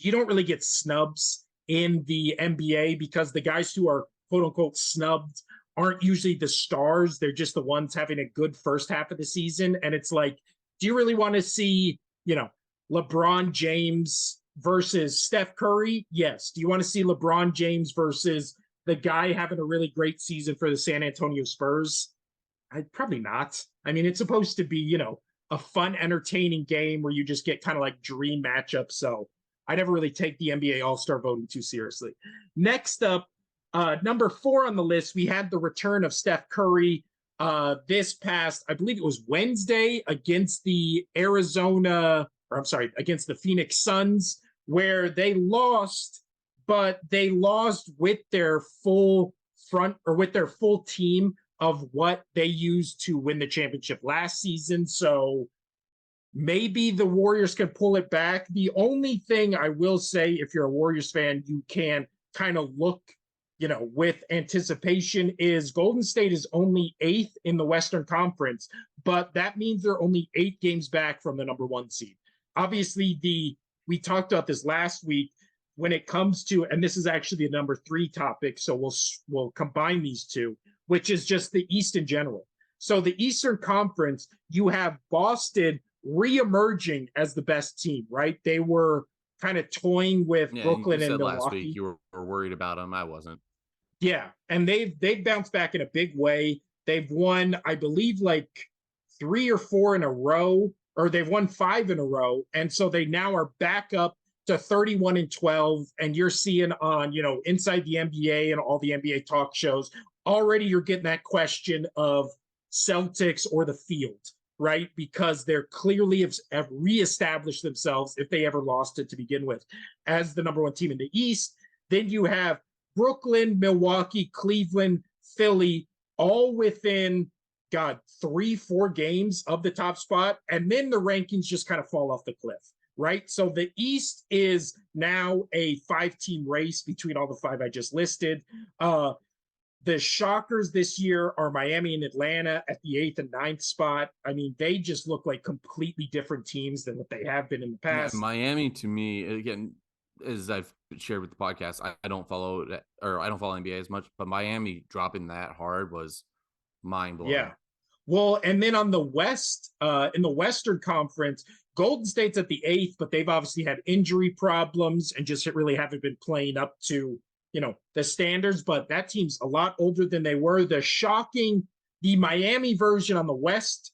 You don't really get snubs in the NBA because the guys who are quote-unquote snubbed aren't usually the stars. They're just the ones having a good first half of the season. And it's like, do you really want to see, LeBron James versus Steph Curry? Yes. Do you want to see LeBron James versus the guy having a really great season for the San Antonio Spurs? Probably not. I mean, it's supposed to be, a fun, entertaining game where you just get kind of like dream matchups. So I never really take the NBA All-Star voting too seriously. Next up, number 4 on the list, we had the return of Steph Curry this past, I believe it was Wednesday, against the against the Phoenix Suns, where they lost, but they lost with their full team of what they used to win the championship last season. So maybe the Warriors can pull it back. The only thing I will say, if you're a Warriors fan, you can kind of look with anticipation is Golden State is only 8th in the Western Conference, but that means they're only 8 games back from the number 1 seed. Obviously, we talked about this last week when it comes to, and this is actually the number 3 topic, so we'll combine these two, which is just the East in general. So the Eastern Conference, you have Boston reemerging as the best team, right? They were kind of toying with Brooklyn and Milwaukee. Last week you were worried about them. I wasn't. Yeah, and they've bounced back in a big way. They've won, I believe, like 3 or 4 in a row, or they've won 5 in a row, and so they now are back up to 31-12. And you're seeing on Inside the NBA and all the NBA talk shows already, you're getting that question of Celtics or the field, right? Because they're clearly have reestablished themselves, if they ever lost it to begin with, as the number 1 team in the East. Then you have Brooklyn, Milwaukee, Cleveland, Philly, all within, 3-4 games of the top spot. And then the rankings just kind of fall off the cliff, right? So the East is now a 5-team race between all the 5 I just listed. The shockers this year are Miami and Atlanta at the 8th and 9th spot. I mean, they just look like completely different teams than what they have been in the past. Yeah, Miami, to me, again, as I've shared with the podcast, I don't follow NBA as much, but Miami dropping that hard was mind-blowing. Yeah. Well, and then on the West, in the Western Conference, Golden State's at the 8th, but they've obviously had injury problems and just really haven't been playing up to the standards, but that team's a lot older than they were. The Miami version on the West,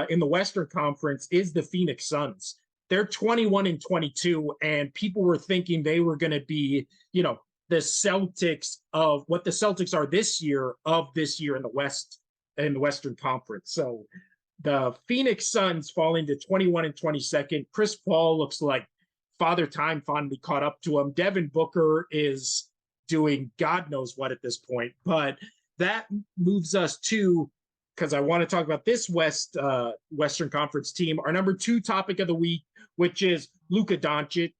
in the Western Conference, is the Phoenix Suns. They're 21-22, and people were thinking they were going to be, the Celtics of what the Celtics are this year in the West, in the Western Conference. So the Phoenix Suns falling to 21 and 22nd. Chris Paul looks like Father Time finally caught up to him. Devin Booker is doing God knows what at this point, but that moves us to, because I want to talk about this Western Conference team, our number 2 topic of the week, which is Luka Doncic.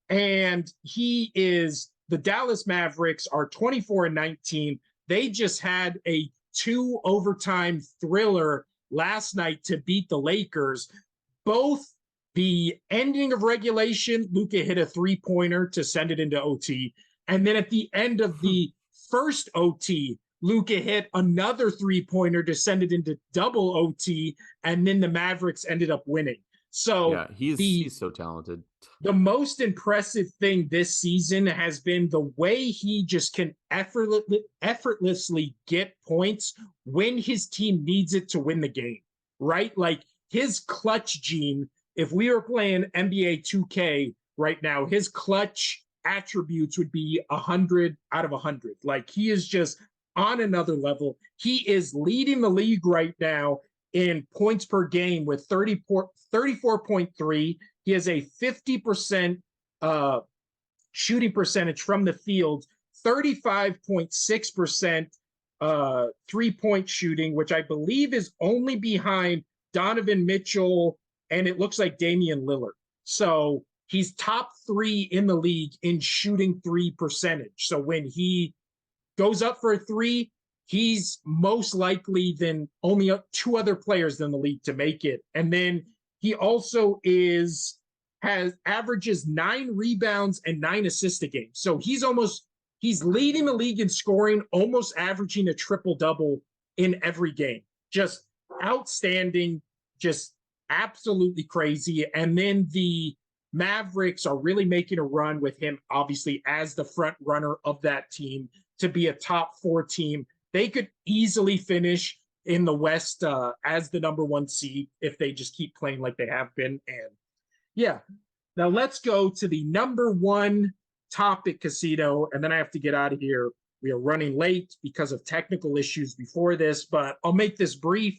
And the Dallas Mavericks are 24-19. They just had a 2 overtime thriller last night to beat the Lakers. Both the ending of regulation, Luka hit a 3-pointer to send it into OT. And then at the end of the first OT, Luka hit another 3-pointer to send it into double OT, and then the Mavericks ended up winning. So yeah, he's so talented. The most impressive thing this season has been the way he just can effortlessly get points when his team needs it to win the game, right? Like his clutch gene, if we were playing NBA 2K right now, his clutch attributes would be 100 out of 100. Like he is just on another level. He is leading the league right now in points per game with 34.3. He has a 50% shooting percentage from the field, 35.6% 3-point shooting, which I believe is only behind Donovan Mitchell, and it looks like Damian Lillard. So he's top 3 in the league in shooting 3 percentage. So when he goes up for a 3, he's most likely than only 2 other players in the league to make it. And then he also averages 9 rebounds and 9 assists a game. So he's leading the league in scoring, almost averaging a triple-double in every game. Just outstanding, just absolutely crazy. And then the Mavericks are really making a run with him, obviously, as the front runner of that team to be a top 4 team. They could easily finish in the West as the number 1 seed if they just keep playing like they have been. And yeah, now let's go to the number 1 topic, Casino, and then I have to get out of here. We are running late because of technical issues before this, but I'll make this brief.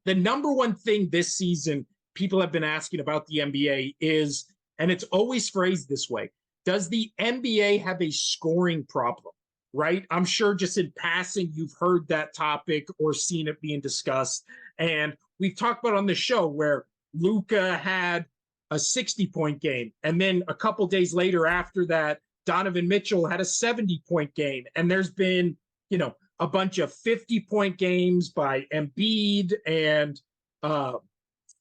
The number 1 thing this season people have been asking about the NBA is, and it's always phrased this way, does the NBA have a scoring problem, right? I'm sure just in passing, you've heard that topic or seen it being discussed. And we've talked about on the show where Luka had a 60-point game. And then a couple days later after that, Donovan Mitchell had a 70-point game. And there's been, a bunch of 50-point games by Embiid and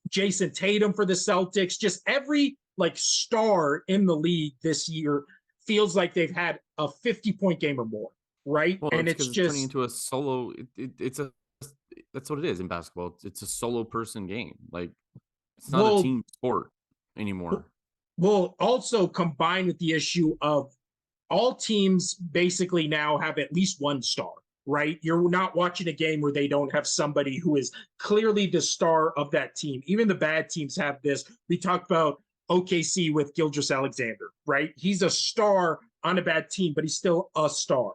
Jason Tatum for the Celtics. Just every star in the league this year feels like they've had a 50-point game or more, right? Well, and it's just turning into a solo. That's what it is in basketball. It's a solo person game. Like, it's not a team sport anymore. Well, also combined with the issue of all teams basically now have at least one star, right? You're not watching a game where they don't have somebody who is clearly the star of that team. Even the bad teams have this. We talked about OKC with Gilgeous-Alexander, right? He's a star on a bad team, but he's still a star.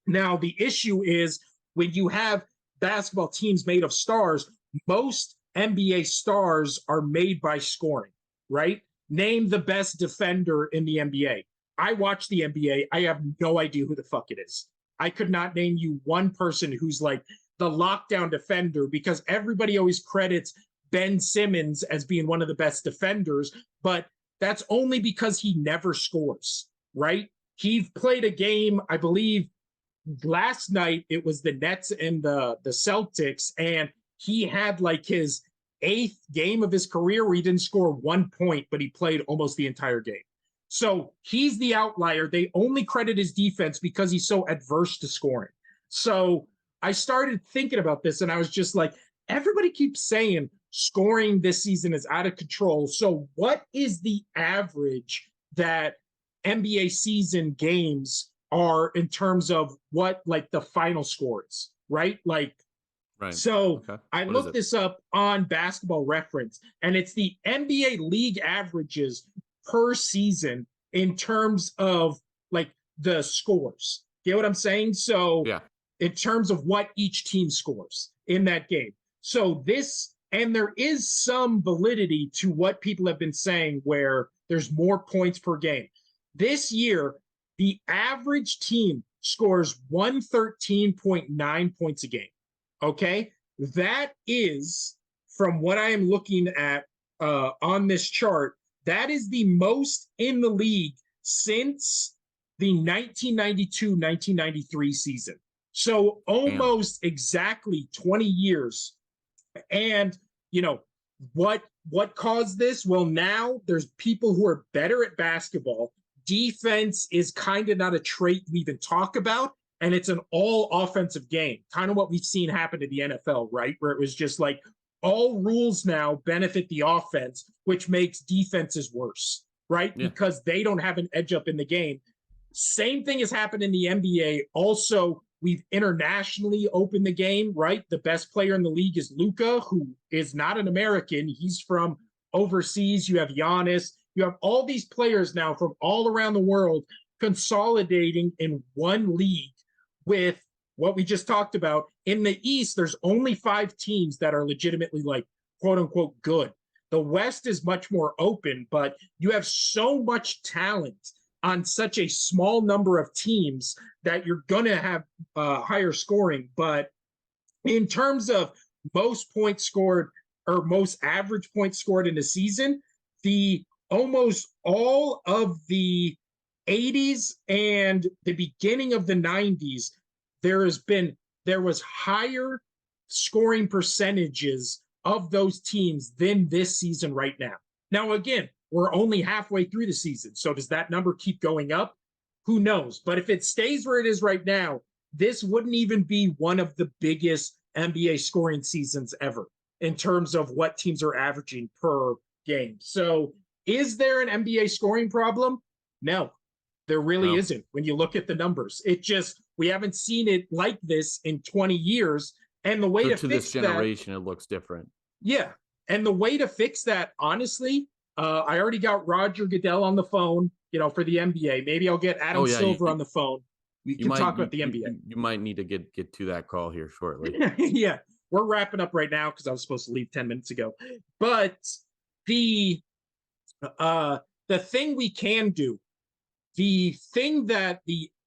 Now, the issue is when you have basketball teams made of stars, most NBA stars are made by scoring, right? Name the best defender in the NBA. I watch the NBA. I have no idea who the fuck it is. I could not name you one person who's like the lockdown defender, because everybody always credits Ben Simmons as being one of the best defenders, but that's only because he never scores, right? He played a game, I believe, last night. It was the Nets and the Celtics, and he had his 8th game of his career where he didn't score 1 point, but he played almost the entire game. So he's the outlier. They only credit his defense because he's so adverse to scoring. So I started thinking about this, and I was just like, everybody keeps saying scoring this season is out of control. So what is the average that NBA season games are in terms of what the final score is, right? Right. So okay. I looked this up on Basketball Reference, and it's the NBA league averages per season in terms of the scores. Get what I'm saying? So yeah, in terms of what each team scores in that game. So and there is some validity to what people have been saying where there's more points per game. This year, the average team scores 113.9 points a game. Okay? That is, from what I am looking at on this chart, that is the most in the league since the 1992-1993 season. So almost exactly 20 years. And, what caused this? Well, now there's people who are better at basketball. Defense is kind of not a trait we even talk about, and it's an all offensive game, kind of what we've seen happen to the NFL, right? Where it was just all rules now benefit the offense, which makes defenses worse, right? Yeah. Because they don't have an edge up in the game. Same thing has happened in the NBA. Also, we've internationally opened the game, right? The best player in the league is Luka, who is not an American. He's from overseas. You have Giannis. You have all these players now from all around the world consolidating in one league with what we just talked about. In the East, there's only 5 teams that are legitimately quote unquote good. The West is much more open, but you have so much talent on such a small number of teams that you're going to have higher scoring. But in terms of most points scored or most average points scored in a season, almost all of the 80s and the beginning of the 90s, there was higher scoring percentages of those teams than this season right now. Now, again, we're only halfway through the season. So does that number keep going up? Who knows? But if it stays where it is right now, this wouldn't even be one of the biggest NBA scoring seasons ever in terms of what teams are averaging per game. So is there an NBA scoring problem? No, there really isn't. When you look at the numbers, we haven't seen it like this in 20 years. And the way to fix this generation, it looks different. Yeah. And the way to fix that, honestly, I already got Roger Goodell on the phone, for the NBA. Maybe I'll get Adam Silver on the phone. We can talk about the NBA. You might need to get to that call here shortly. Yeah. We're wrapping up right now because I was supposed to leave 10 minutes ago. But the thing we can do, the thing that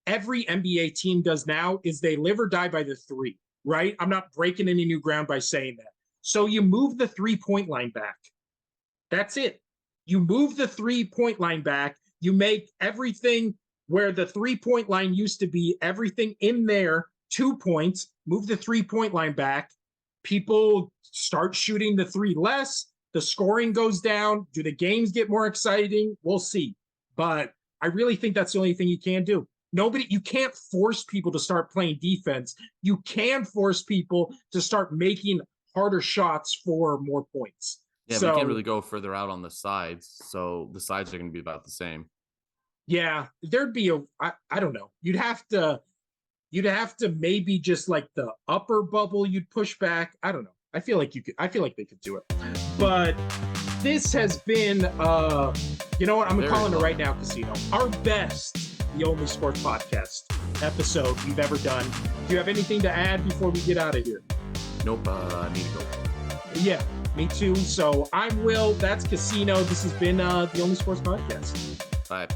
every NBA team does now is they live or die by the 3, right? I'm not breaking any new ground by saying that. So you move the 3-point line back. That's it. You move the 3-point line back. You make everything where the 3-point line used to be everything in there, 2 points, move the 3-point line back. People start shooting the three less. The scoring goes down. Do the games get more exciting? We'll see. But I really think that's the only thing you can do. You can't force people to start playing defense. You can force people to start making harder shots for more points. Yeah, we can't really go further out on the sides. So the sides are going to be about the same. Yeah, there'd be I don't know. You'd have to maybe just like the upper bubble you'd push back. I don't know. I feel like they could do it. But this has been you know what? I'm calling it right now, Casino. Our best The Only Sports Podcast episode we've ever done. Do you have anything to add before we get out of here? Nope, I need to go. Yeah, me too. So I'm Will. That's Casino. This has been The Only Sports Podcast. Bye.